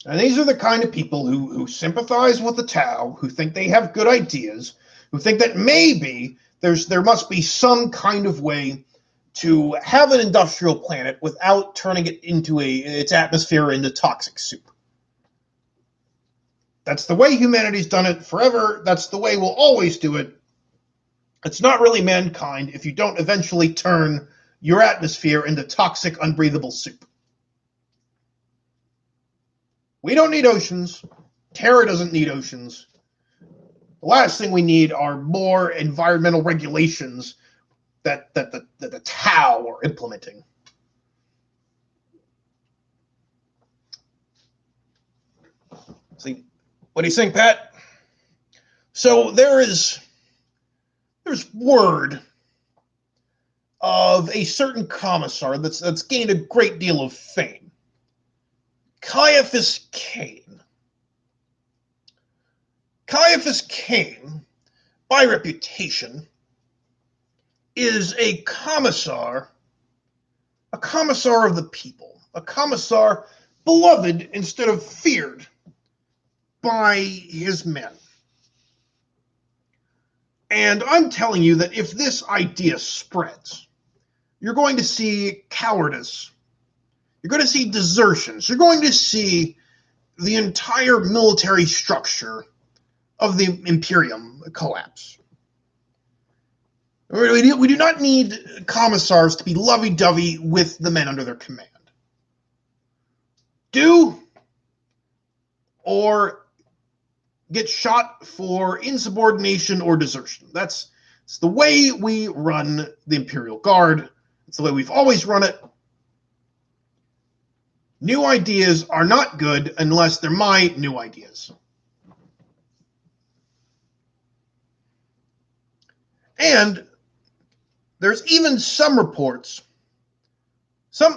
And these are the kind of people who sympathize with the Tau, who think they have good ideas, who think that maybe there must be some kind of way to have an industrial planet without turning it into its atmosphere into toxic soup. That's the way humanity's done it forever. That's the way we'll always do it. It's not really mankind if you don't eventually turn your atmosphere into toxic, unbreathable soup. We don't need oceans. Terra doesn't need oceans. The last thing we need are more environmental regulations that the Tau are implementing. See, what are you saying, Pat? So there's word of a certain commissar that's gained a great deal of fame. Caiaphas Cain. Caiaphas Cain, by reputation, is a commissar of the people, a commissar beloved instead of feared by his men. And I'm telling you that if this idea spreads, you're going to see cowardice, you're going to see desertions, you're going to see the entire military structure of the Imperium collapse. We do not need commissars to be lovey-dovey with the men under their command. Do or get shot for insubordination or desertion. It's the way we run the Imperial Guard. It's the way we've always run it. New ideas are not good unless they're my new ideas. And there's even some reports, some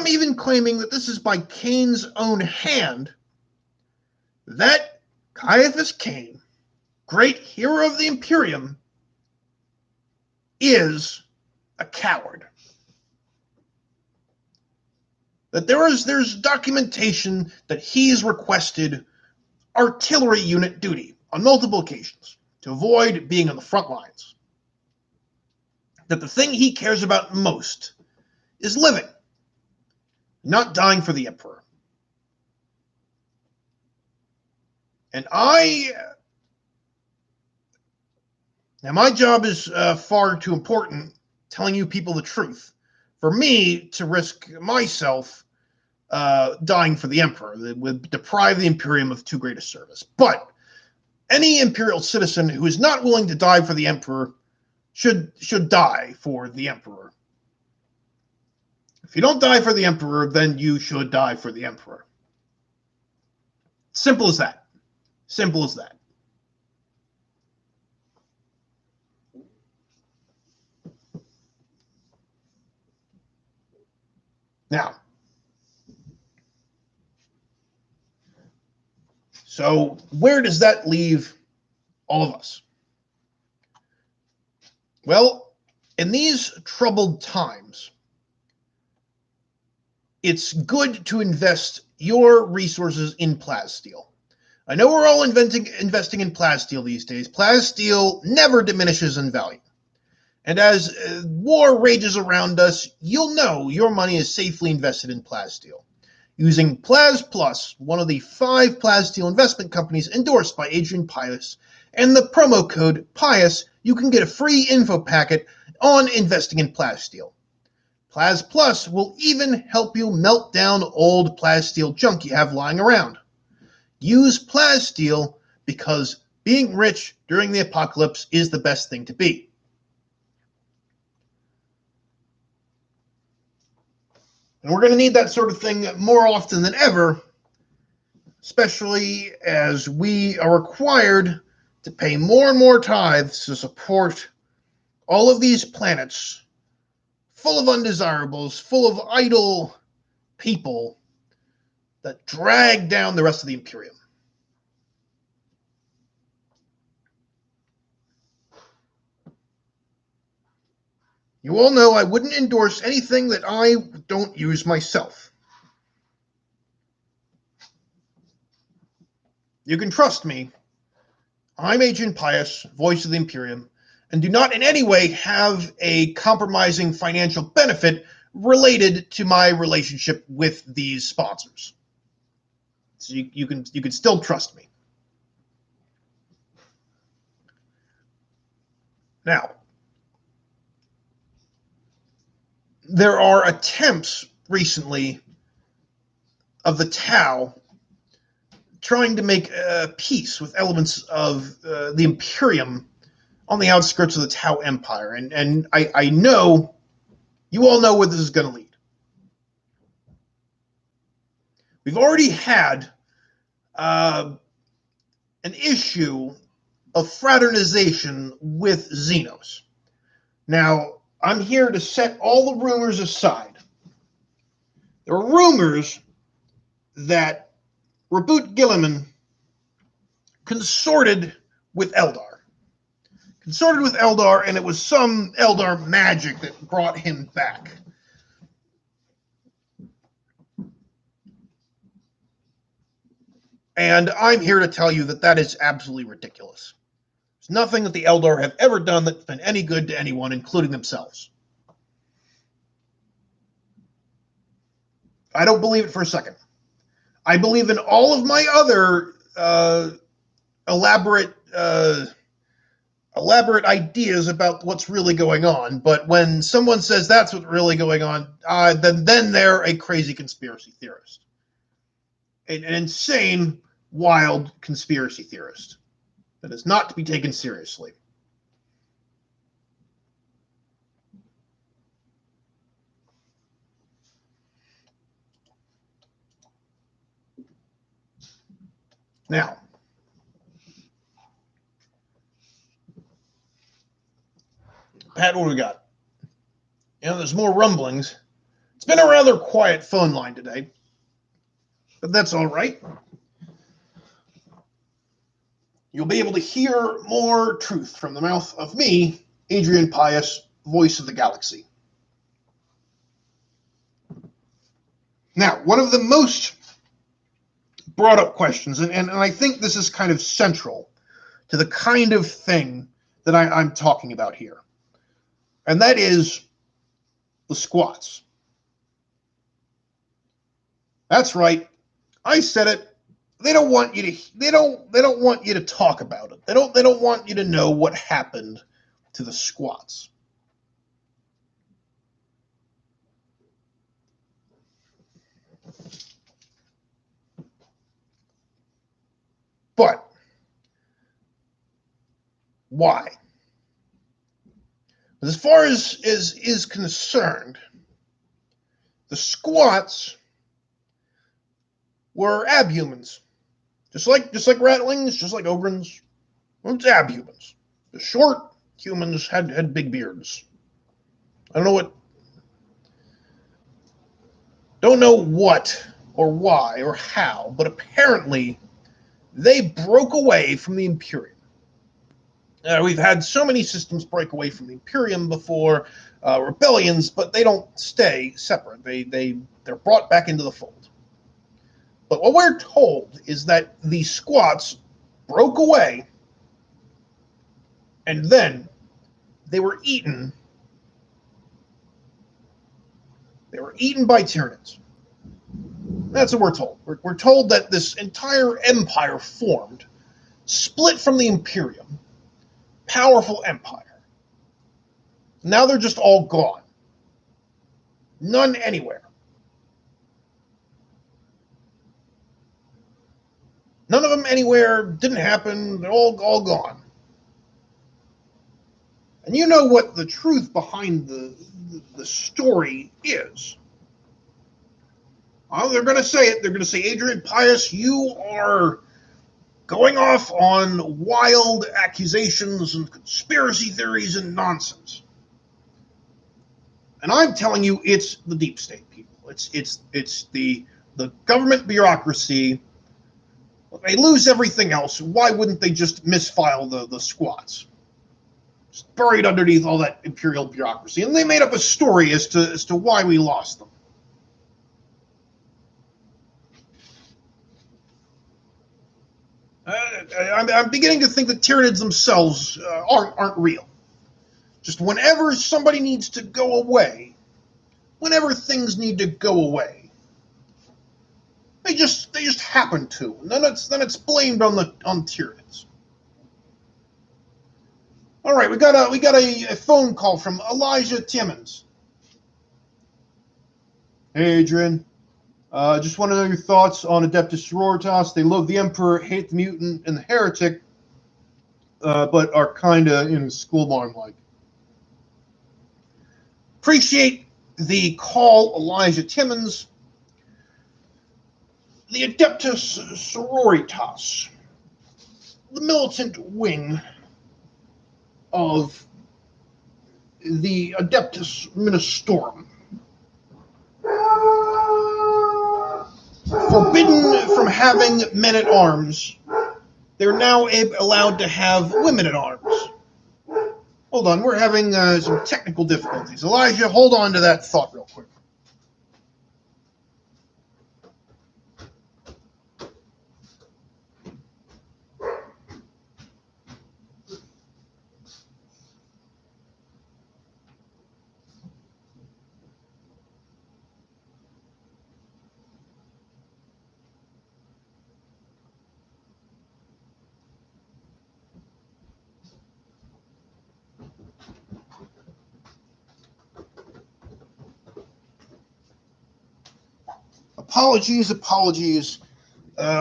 even claiming that this is by Cain's own hand, that Caiaphas Cain, great hero of the Imperium, is a coward. That there's documentation that he's requested artillery unit duty on multiple occasions to avoid being on the front lines. That the thing he cares about most is living, not dying for the Emperor. And now my job is far too important, telling you people the truth, for me to risk myself dying for the Emperor. That would deprive the Imperium of too great a service. But any Imperial citizen who is not willing to die for the Emperor should die for the Emperor. If you don't die for the Emperor, then you should die for the Emperor. Simple as that. Simple as that. Now, so where does that leave all of us? Well, in these troubled times, it's good to invest your resources in plasteel. I know we're all investing in plasteel these days. Plasteel never diminishes in value. And as war rages around us, you'll know your money is safely invested in plasteel. Using Plas Plus, one of the 5 plasteel investment companies endorsed by Adrian Pius, and the promo code Pius, you can get a free info packet on investing in plasteel. Plas Plus will even help you melt down old plasteel junk you have lying around. Use plasteel because being rich during the apocalypse is the best thing to be. And we're going to need that sort of thing more often than ever, especially as we are required to pay more and more tithes to support all of these planets full of undesirables, full of idle people that drag down the rest of the Imperium. You all know I wouldn't endorse anything that I don't use myself. You can trust me. I'm Agent Pius, voice of the Imperium, and do not in any way have a compromising financial benefit related to my relationship with these sponsors. So you can still trust me. Now, there are attempts recently of the Tau trying to make peace with elements of the Imperium on the outskirts of the Tau Empire. And I know you all know where this is going to lead. We've already had an issue of fraternization with Xenos. Now, I'm here to set all the rumors aside. There are rumors that Reboot Gilliman consorted with Eldar. And it was some Eldar magic that brought him back. And I'm here to tell you that that is absolutely ridiculous. There's nothing that the Eldar have ever done that's been any good to anyone, including themselves. I don't believe it for a second. I believe in all of my other elaborate ideas about what's really going on, but when someone says that's what's really going on, then they're a crazy conspiracy theorist. An insane, wild conspiracy theorist that is not to be taken seriously. Now, Pat, what do we got? There's more rumblings. It's been a rather quiet phone line today, but that's all right. You'll be able to hear more truth from the mouth of me, Adrian Pius, voice of the galaxy. Now, one of the most brought up questions, and I think this is kind of central to the kind of thing that I'm talking about here, and that is the squats. That's right. I said it. They don't want you to talk about it. They don't want you to know what happened to the squats. But why? As far as is concerned, the squats were abhumans, Just like ratlings, just like ogrins, it's abhumans. The short humans had big beards. I don't know what or why or how, but apparently they broke away from the Imperium. We've had so many systems break away from the Imperium before, rebellions, but they don't stay separate. They're brought back into the fold. But what we're told is that the squats broke away, and then they were eaten. They were eaten by Tyranids. That's what we're told. We're told that this entire empire formed, split from the Imperium, powerful empire. Now they're just all gone. None anywhere. None of them anywhere, didn't happen, they're all gone. And you know what the truth behind the story is. Well, they're going to say it. They're going to say, Adrian, Pius, you are going off on wild accusations and conspiracy theories and nonsense. And I'm telling you, it's the deep state, people. It's the government bureaucracy. They lose everything else. Why wouldn't they just misfile the squats? Just buried underneath all that imperial bureaucracy. And they made up a story as to why we lost them. I'm beginning to think that Tyranids themselves aren't real. Just whenever somebody needs to go away, whenever things need to go away, they just happen to, and then it's blamed on Tyranids. All right, we got a phone call from Elijah Timmons. Hey, Adrian. Just want to know your thoughts on Adeptus Sororitas. They love the Emperor, hate the mutant and the heretic, but are kind of schoolmarm-like. Appreciate the call, Elijah Timmons. The Adeptus Sororitas, the militant wing of the Adeptus Ministorum, forbidden from having men-at-arms, they're now allowed to have women-at-arms. Hold on, we're having some technical difficulties. Elijah, hold on to that thought real quick. Apologies.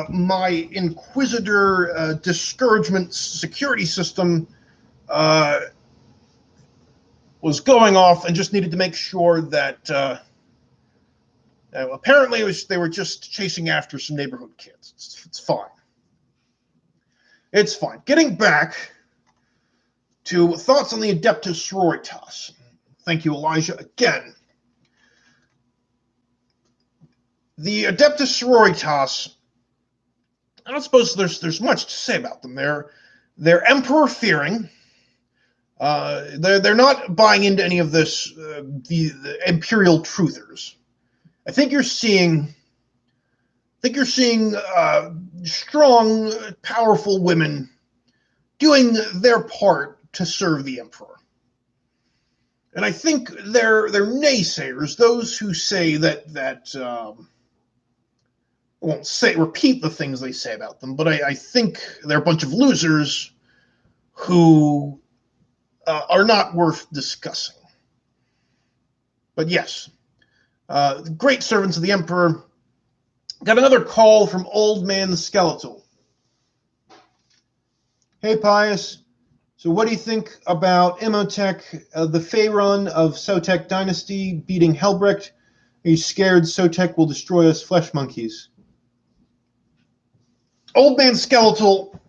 My Inquisitor discouragement security system was going off and just needed to make sure that apparently they were just chasing after some neighborhood kids. It's fine. It's fine. Getting back to thoughts on the Adeptus Sororitas. Thank you, Elijah, again. The Adeptus Sororitas, I don't suppose there's much to say about them. They're emperor-fearing. They're not buying into any of this, the imperial truthers. I think you're seeing strong, powerful women doing their part to serve the emperor. And I think they're naysayers, those who say that I won't repeat the things they say about them, but I think they're a bunch of losers who are not worth discussing. But yes, great servants of the Emperor. Got another call from Old Man the Skeletal. Hey, Pius. So what do you think about Imhotep, the Faerun of Sotek Dynasty, beating Helbrecht? Are you scared Sotek will destroy us flesh monkeys? Old Man Skeletal,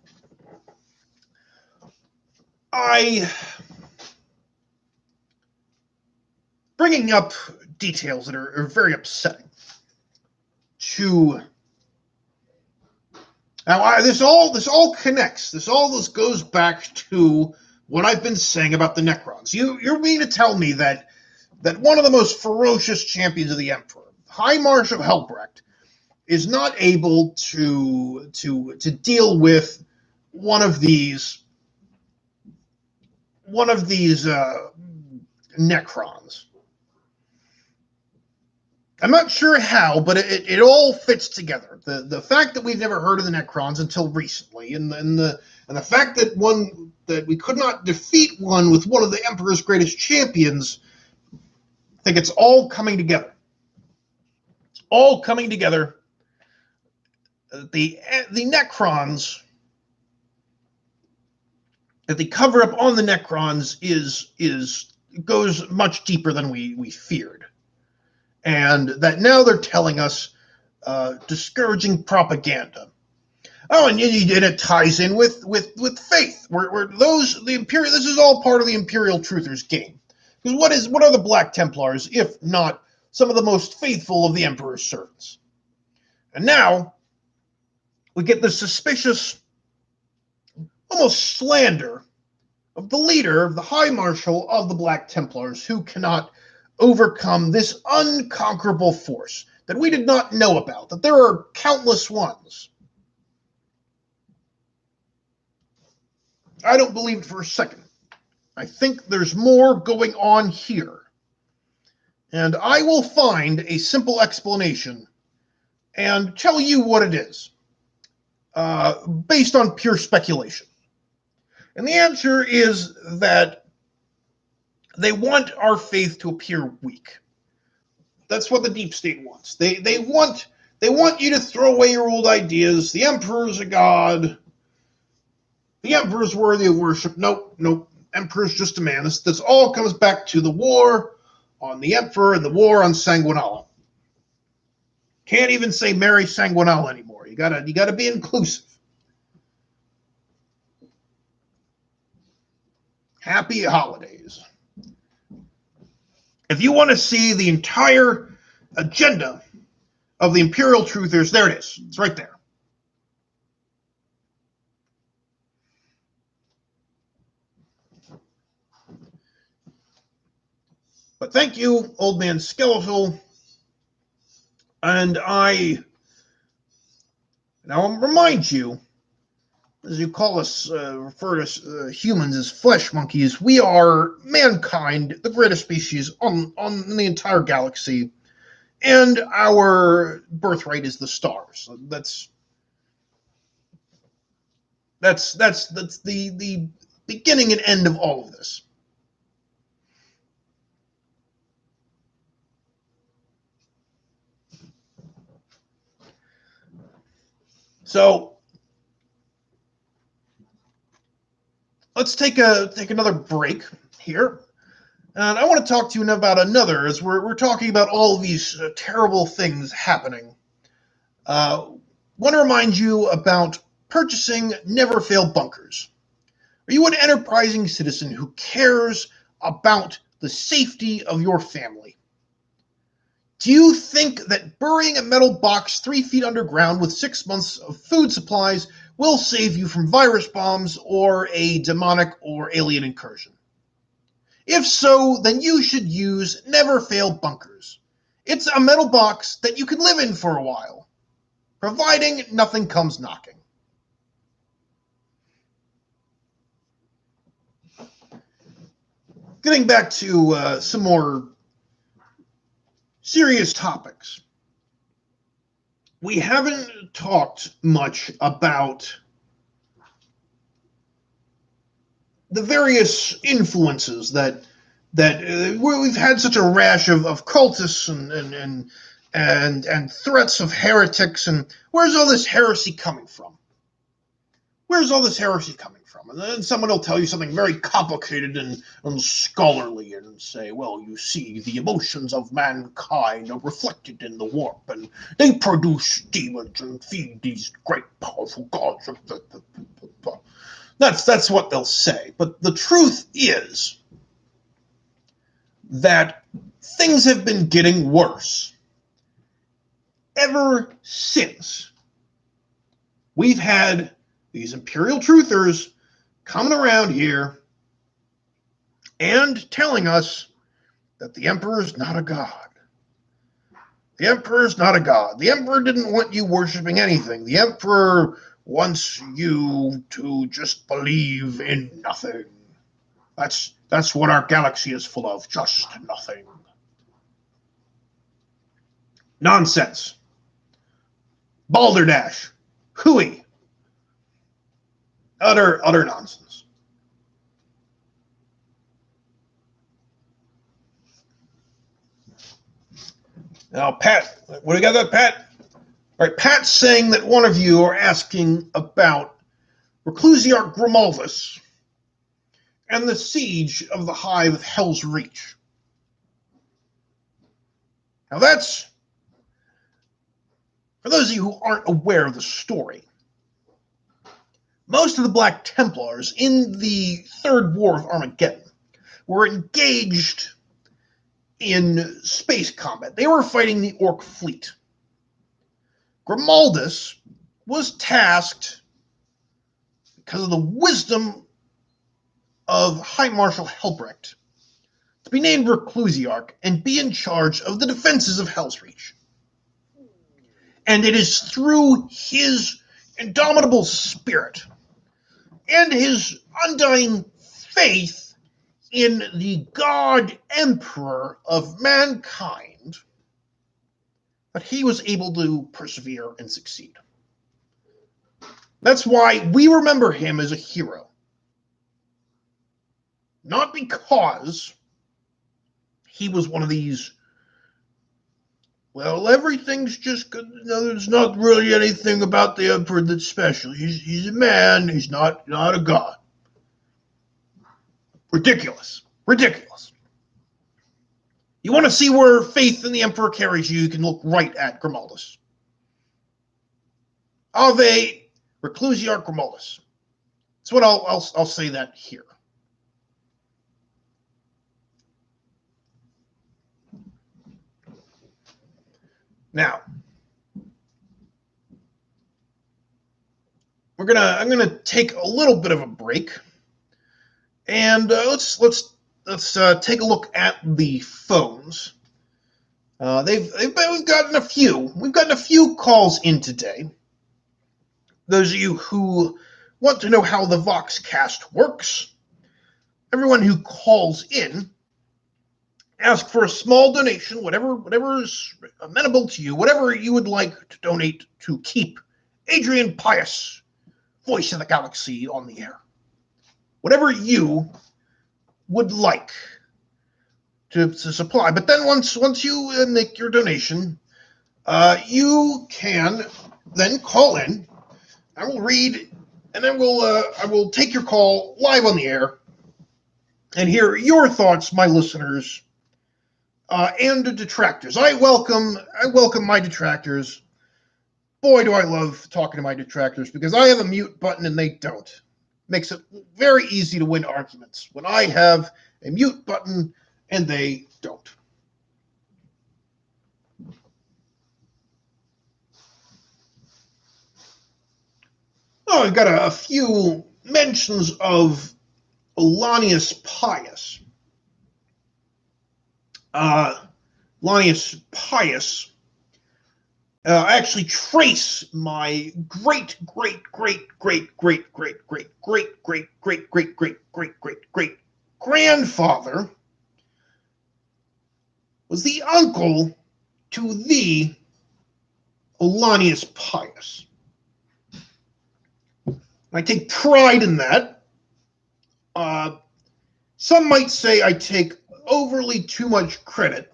bringing up details that are very upsetting to... Now, this all connects. This goes back to what I've been saying about the Necrons. You mean to tell me that one of the most ferocious champions of the Emperor, High Marshal Helbrecht, is not able to deal with one of these Necrons? I'm not sure how, but it all fits together. The fact that we've never heard of the Necrons until recently, and the fact that we could not defeat one with one of the Emperor's greatest champions, I think it's all coming together. It's all coming together. The Necrons, that the cover up on the Necrons goes much deeper than we feared. And that now they're telling us discouraging propaganda. Oh, and it ties in with faith. Where the Imperial, this is all part of the Imperial Truthers game. Because what are the Black Templars if not some of the most faithful of the Emperor's servants? And now we get the suspicious, almost slander of the leader, of the High Marshal of the Black Templars, who cannot overcome this unconquerable force that we did not know about, that there are countless ones. I don't believe it for a second. I think there's more going on here. And I will find a simple explanation and tell you what it is, based on pure speculation. And the answer is that they want our faith to appear weak. That's what the deep state wants. They want you to throw away your old ideas. The Emperor's a god. The Emperor's worthy of worship. Nope. Emperor's just a man. This all comes back to the war on the Emperor and the war on Sanguinala. Can't even say Mary Sanguinala anymore. You gotta be inclusive. Happy holidays. If you want to see the entire agenda of the Imperial Truthers, there it is. It's right there. But thank you, Old Man Skeletal. And I'll remind you, as you call us, refer to humans as flesh monkeys, we are mankind, the greatest species on the entire galaxy, and our birthright is the stars. That's the beginning and end of all of this. So let's take another break here, and I want to talk to you about another, as we're talking about all of these terrible things happening. Want to remind you about purchasing Never Fail bunkers. Are you an enterprising citizen who cares about the safety of your family? Do you think that burying a metal box 3 feet underground with 6 months of food supplies will save you from virus bombs or a demonic or alien incursion? If so, then you should use Never Fail bunkers. It's a metal box that you can live in for a while, providing nothing comes knocking. Getting back to some more serious topics. We haven't talked much about the various influences that we've had such a rash of cultists and threats of heretics, and where's all this heresy coming from? Where's all this heresy coming from? And then someone will tell you something very complicated and scholarly and say, well, you see, the emotions of mankind are reflected in the warp, and they produce demons and feed these great, powerful gods. That's what they'll say. But the truth is that things have been getting worse ever since we've had these Imperial truthers coming around here and telling us that the Emperor's not a god. The Emperor's not a god. The Emperor didn't want you worshiping anything. The Emperor wants you to just believe in nothing. That's what our galaxy is full of, just nothing. Nonsense. Balderdash. Hooey. Utter nonsense. Now, Pat, what do you got there, Pat? All right, Pat's saying that one of you are asking about Reclusiarch Grimaldus and the siege of the Hive of Hell's Reach. Now that's, for those of you who aren't aware of the story, most of the Black Templars in the Third War of Armageddon were engaged in space combat. They were fighting the Orc fleet. Grimaldus was tasked, because of the wisdom of High Marshal Helbrecht, to be named Reclusiarch and be in charge of the defenses of Hell's Reach. And it is through his indomitable spirit and his undying faith in the God Emperor of mankind that he was able to persevere and succeed. That's why we remember him as a hero. Not because he was one of these, well, everything's just good. No, there's not really anything about the Emperor that's special. He's a man. He's not a god. Ridiculous. Ridiculous. You want to see where faith in the Emperor carries you, you can look right at Grimaldus. Ave Reclusiarch Grimaldus. That's what I'll say that here. Now, I'm gonna take a little bit of a break, and let's take a look at the phones. We've gotten a few calls in today. Those of you who want to know how the Voxcast works, everyone who calls in, ask for a small donation, whatever is amenable to you, whatever you would like to donate to keep Adrian Pius, voice of the galaxy, on the air. Whatever you would like to supply. But then once you make your donation, you can then call in. I will read, and then I will take your call live on the air and hear your thoughts, my listeners, and the detractors. I welcome my detractors. Boy, do I love talking to my detractors, because I have a mute button and they don't. Makes it very easy to win arguments when I have a mute button and they don't. Oh, I've got a few mentions of Olanius Pius. Olanius Pius, I actually trace my great grandfather was the uncle to the Olanius Pius. I take pride in that. Some might say I take overly too much credit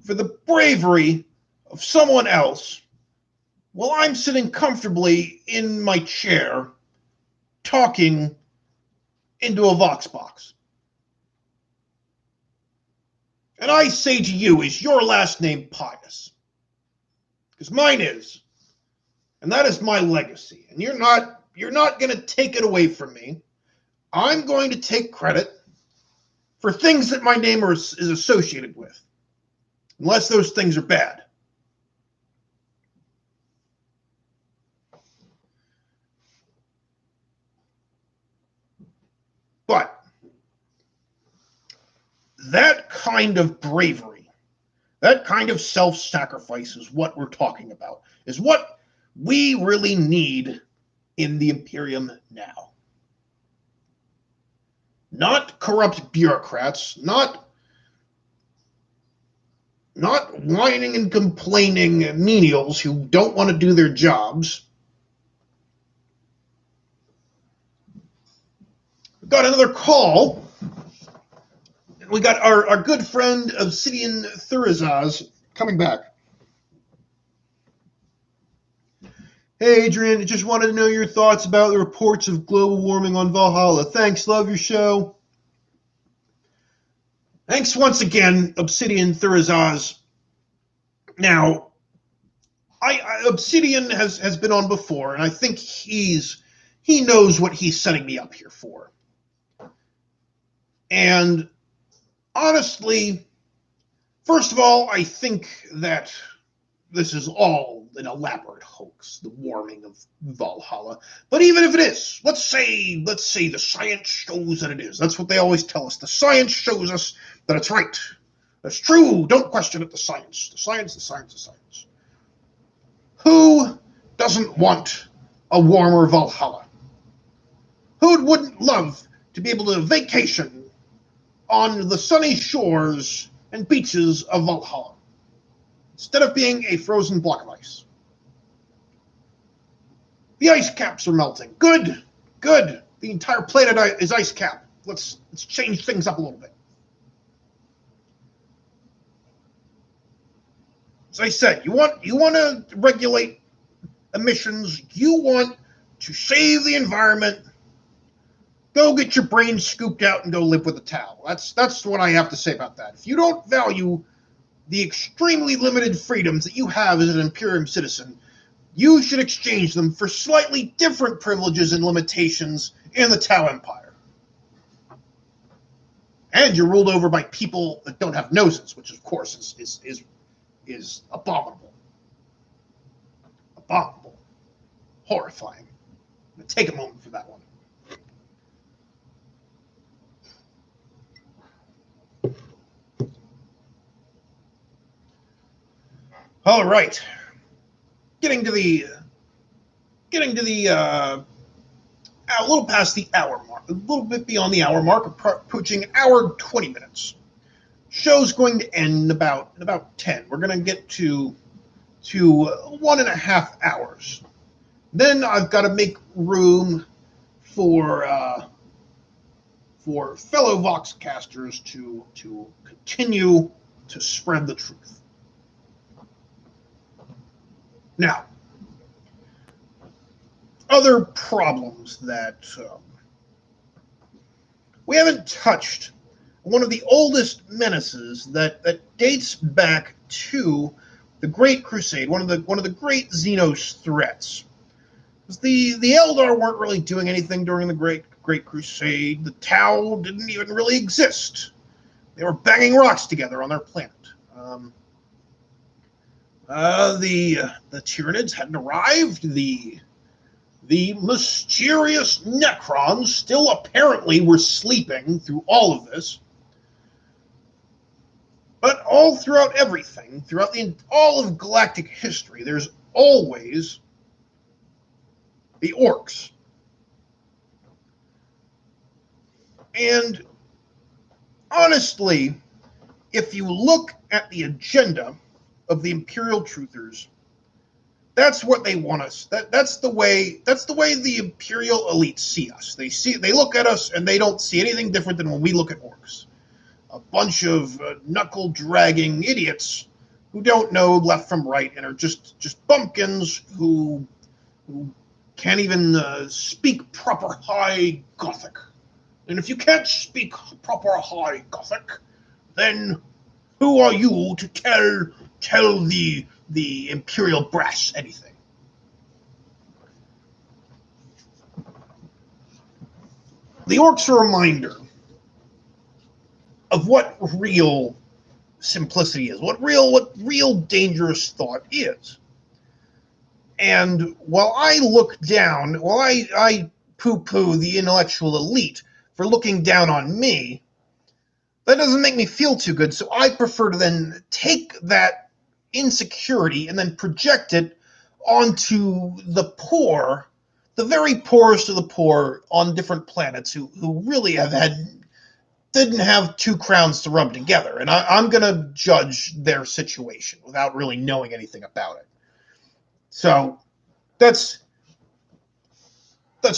for the bravery of someone else while I'm sitting comfortably in my chair talking into a vox box. And I say to you, is your last name Pius? Because mine is. And that is my legacy. And you're not going to take it away from me. I'm going to take credit for things that my name is associated with. Unless those things are bad. But that kind of bravery, that kind of self-sacrifice is what we're talking about, is what we really need in the Imperium now. Not corrupt bureaucrats, not whining and complaining menials who don't want to do their jobs. We got another call. We got our good friend Obsidian Thurizaz coming back. Hey, Adrian, just wanted to know your thoughts about the reports of global warming on Valhalla. Thanks, love your show. Thanks once again, Obsidian Thurizaz. Now, Obsidian has been on before, and I think he knows what he's setting me up here for. And honestly, first of all, I think that this is all an elaborate hoax, the warming of Valhalla. But even if it is, let's say the science shows that it is. That's what they always tell us. The science shows us that it's right. That's true. Don't question it. The science. The science, the science, the science. Who doesn't want a warmer Valhalla? Who wouldn't love to be able to vacation on the sunny shores and beaches of Valhalla instead of being a frozen block of ice? The ice caps are melting. Good, good. The entire planet is ice cap. Let's change things up a little bit. As I said, you want to regulate emissions. You want to save the environment. Go get your brain scooped out and go live with a towel. That's what I have to say about that. If you don't value the extremely limited freedoms that you have as an Imperium citizen, you should exchange them for slightly different privileges and limitations in the Tau Empire. And you're ruled over by people that don't have noses, which of course is abominable. Abominable. Horrifying. I'm going to take a moment for that one. All right. Getting to the a little past the hour mark, a little bit beyond the hour mark, approaching hour 20 minutes. Show's going to end about 10. We're going to get to 1.5 hours. Then I've got to make room for fellow Voxcasters to continue to spread the truth. Now, other problems that we haven't touched. One of the oldest menaces that dates back to the Great Crusade, one of the great Xenos threats. The Eldar weren't really doing anything during the Great Crusade. The Tau didn't even really exist. They were banging rocks together on their planet. The Tyranids hadn't arrived. The mysterious Necrons still apparently were sleeping through all of this. But all throughout everything, throughout all of galactic history, there's always the orcs. And honestly, if you look at the agenda of the Imperial Truthers, that's what they want us. That's the way the Imperial elites see us. They look at us and they don't see anything different than when we look at orcs. A bunch of knuckle-dragging idiots who don't know left from right and are just bumpkins who can't even speak proper High Gothic. And if you can't speak proper High Gothic, then who are you to tell the Imperial brass anything? The orcs are a reminder of what real simplicity is, what real dangerous thought is. And while I poo-poo the intellectual elite for looking down on me, that doesn't make me feel too good, so I prefer to then take that insecurity and then project it onto the poor, the very poorest of the poor on different planets who really didn't have two crowns to rub together. And I'm going to judge their situation without really knowing anything about it. So that's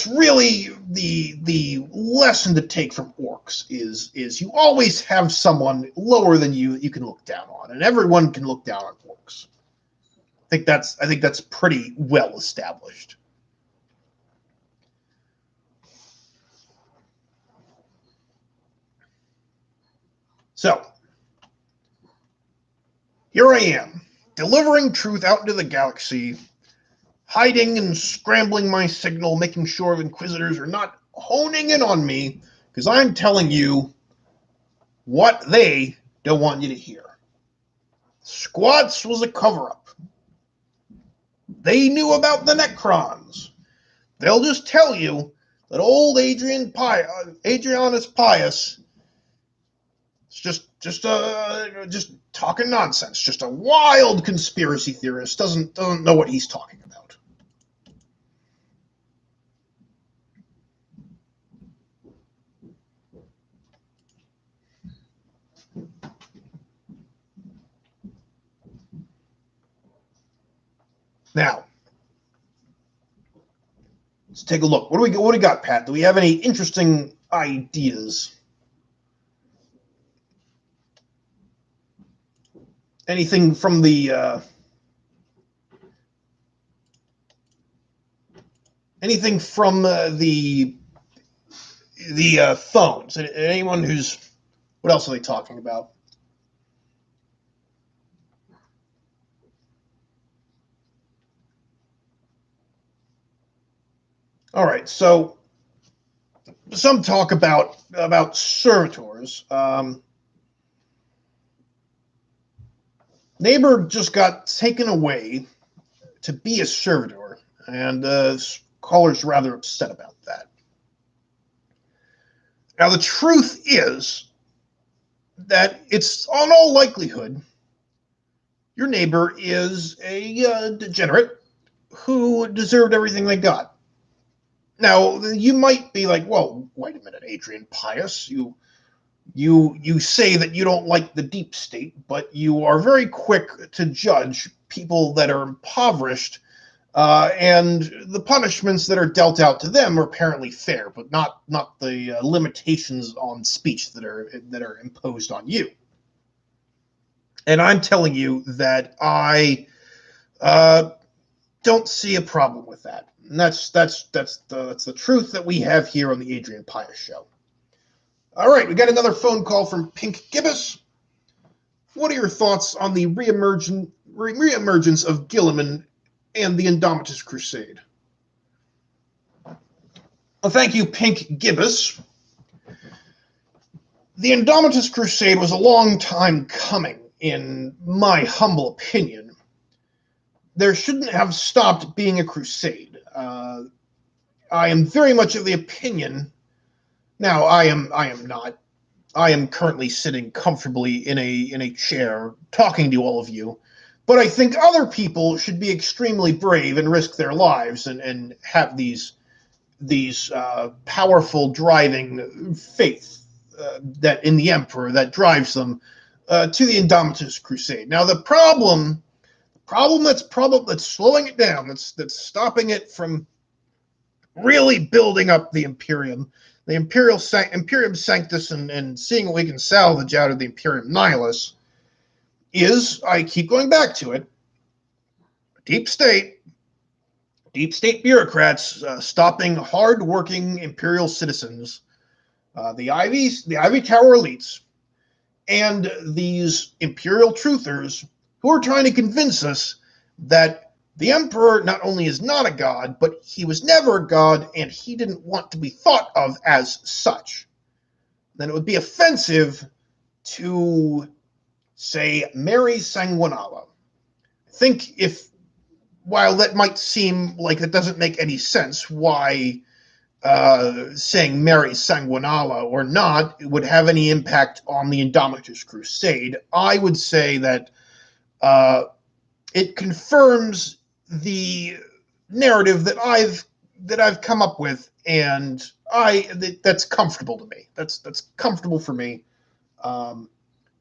really the lesson to take from orcs is you always have someone lower than you can look down on, and everyone can look down on orcs. I think that's pretty well established. So here I am, delivering truth out into the galaxy, hiding and scrambling my signal, making sure Inquisitors are not honing in on me, because I'm telling you what they don't want you to hear. Squats was a cover-up. They knew about the Necrons. They'll just tell you that old Adrianus Pius is just talking nonsense, just a wild conspiracy theorist, doesn't know what he's talking about. Now, let's take a look. What do we got, Pat? Do we have any interesting ideas? Anything from the phones? Anyone who's, what else are they talking about? All right, so some talk about servitors. Neighbor just got taken away to be a servitor, and caller's rather upset about that. Now, the truth is that it's on all likelihood your neighbor is a degenerate who deserved everything they got. Now, you might be like, "Whoa, wait a minute, Adrian Pius. You say that you don't like the deep state, but you are very quick to judge people that are impoverished, and the punishments that are dealt out to them are apparently fair, but not the limitations on speech that are imposed on you." And I'm telling you that I don't see a problem with that. And that's the truth that we have here on the Adrian Pius Show. All right, we got another phone call from Pink Gibbous. What are your thoughts on the reemergence of Gilliman and the Indomitus Crusade? Well, thank you, Pink Gibbous. The Indomitus Crusade was a long time coming, in my humble opinion. There shouldn't have stopped being a crusade. I am very much of the opinion. Now, I am not. I am currently sitting comfortably in a chair talking to all of you, but I think other people should be extremely brave and risk their lives and have these powerful driving faith that in the Emperor that drives them to the Indomitus Crusade. Now, the problem that's slowing it down, that's stopping it from really building up the Imperium, the Imperium Sanctus, and seeing what we can salvage out of the Imperium Nihilus, is, I keep going back to it, deep state, deep state bureaucrats stopping hard-working imperial citizens, the Ivy Tower elites, and these imperial truthers who are trying to convince us that the emperor not only is not a god, but he was never a god, and he didn't want to be thought of as such. Then it would be offensive to say Mary Sanguinala. I think while that might seem like it doesn't make any sense, why saying Mary Sanguinala or not would have any impact on the Indomitus Crusade, I would say that it confirms the narrative that I've come up with, and that's comfortable to me. That's comfortable for me.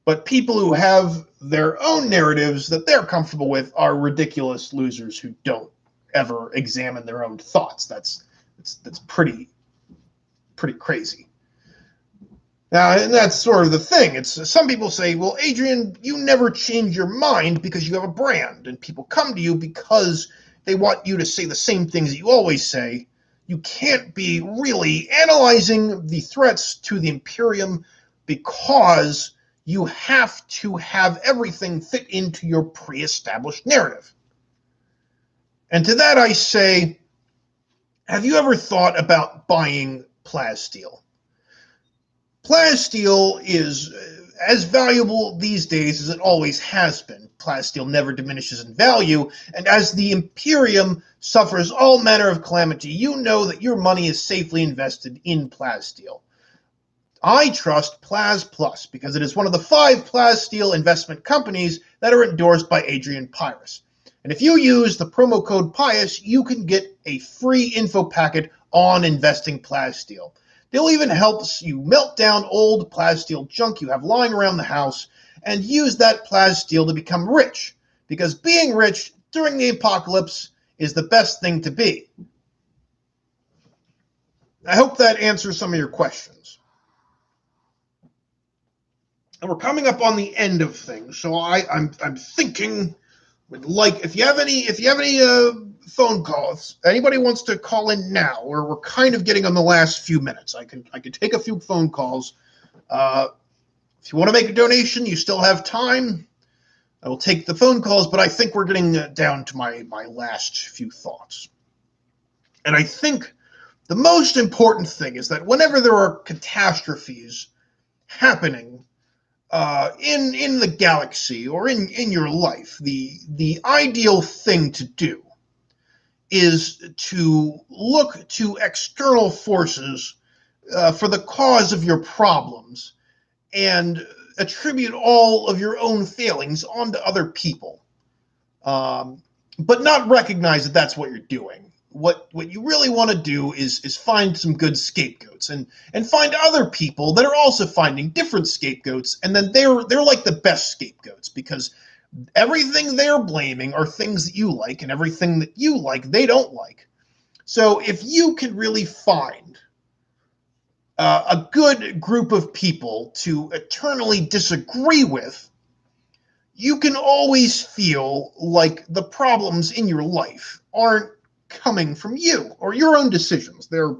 But people who have their own narratives that they're comfortable with are ridiculous losers who don't ever examine their own thoughts. That's pretty crazy. Now, and that's sort of the thing. It's some people say, well, Adrian, you never change your mind because you have a brand, and people come to you because they want you to say the same things that you always say. You can't be really analyzing the threats to the Imperium because you have to have everything fit into your pre-established narrative. And to that I say, have you ever thought about buying plasteel? Plasteel is as valuable these days as it always has been. Plasteel never diminishes in value, and as the Imperium suffers all manner of calamity, you know that your money is safely invested in plasteel. I trust Plas Plus because it is one of the 5 plasteel investment companies that are endorsed by Adrian Pius. And if you use the promo code Pius, you can get a free info packet on investing plasteel. They'll even help you melt down old plasteel junk you have lying around the house and use that plasteel to become rich, because being rich during the apocalypse is the best thing to be. I hope that answers some of your questions. And we're coming up on the end of things, so I'm thinking, if you have any phone calls, anybody wants to call in now, or we're kind of getting on the last few minutes. I can take a few phone calls. If you want to make a donation, you still have time. I will take the phone calls, but I think we're getting down to my last few thoughts. And I think the most important thing is that whenever there are catastrophes happening in the galaxy or in your life, the ideal thing to do is to look to external forces for the cause of your problems and attribute all of your own failings onto other people, but not recognize that that's what you're doing. What you really want to do is find some good scapegoats and find other people that are also finding different scapegoats, and then they're like the best scapegoats, because everything they're blaming are things that you like, and everything that you like they don't like. So if you can really find a good group of people to eternally disagree with, you can always feel like the problems in your life aren't coming from you or your own decisions. They're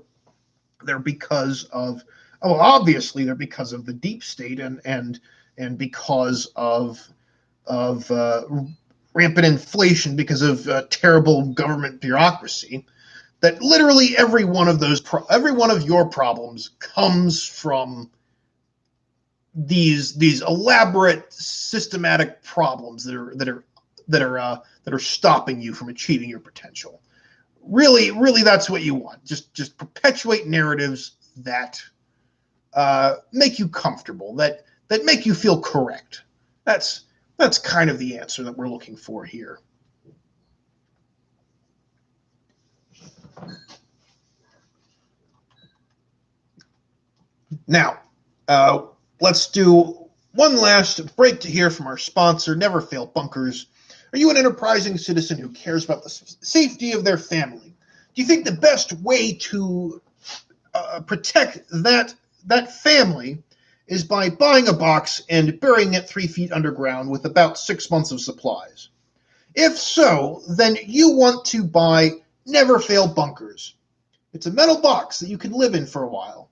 because of, obviously they're because of the deep state and because of rampant inflation, because of terrible government bureaucracy. That literally every one of your problems comes from these elaborate systematic problems that are stopping you from achieving your potential. Really, that's what you want. Just perpetuate narratives that make you comfortable, that make you feel correct. That's kind of the answer that we're looking for here. Now, let's do one last break to hear from our sponsor, Never Fail Bunkers. Are you an enterprising citizen who cares about the safety of their family? Do you think the best way to protect that family is by buying a box and burying it 3 feet underground with about 6 months of supplies? If so, then you want to buy never fail bunkers. It's a metal box that you can live in for a while.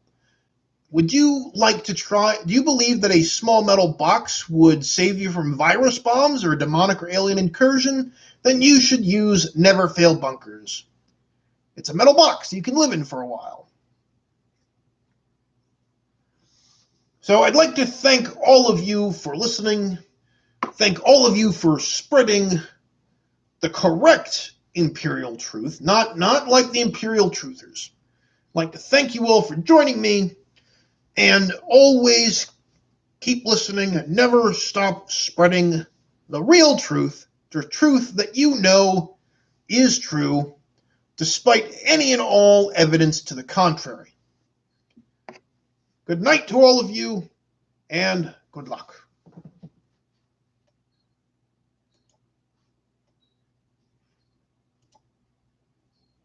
Would you like to try? Do you believe that a small metal box would save you from virus bombs or a demonic or alien incursion? Then you should use Never Fail Bunkers. It's a metal box you can live in for a while. So I'd like to thank all of you for listening. Thank all of you for spreading the correct Imperial truth, not like the Imperial truthers. I'd like to thank you all for joining me, and always keep listening and never stop spreading the real truth, the truth that you know is true, despite any and all evidence to the contrary. Good night to all of you, and good luck.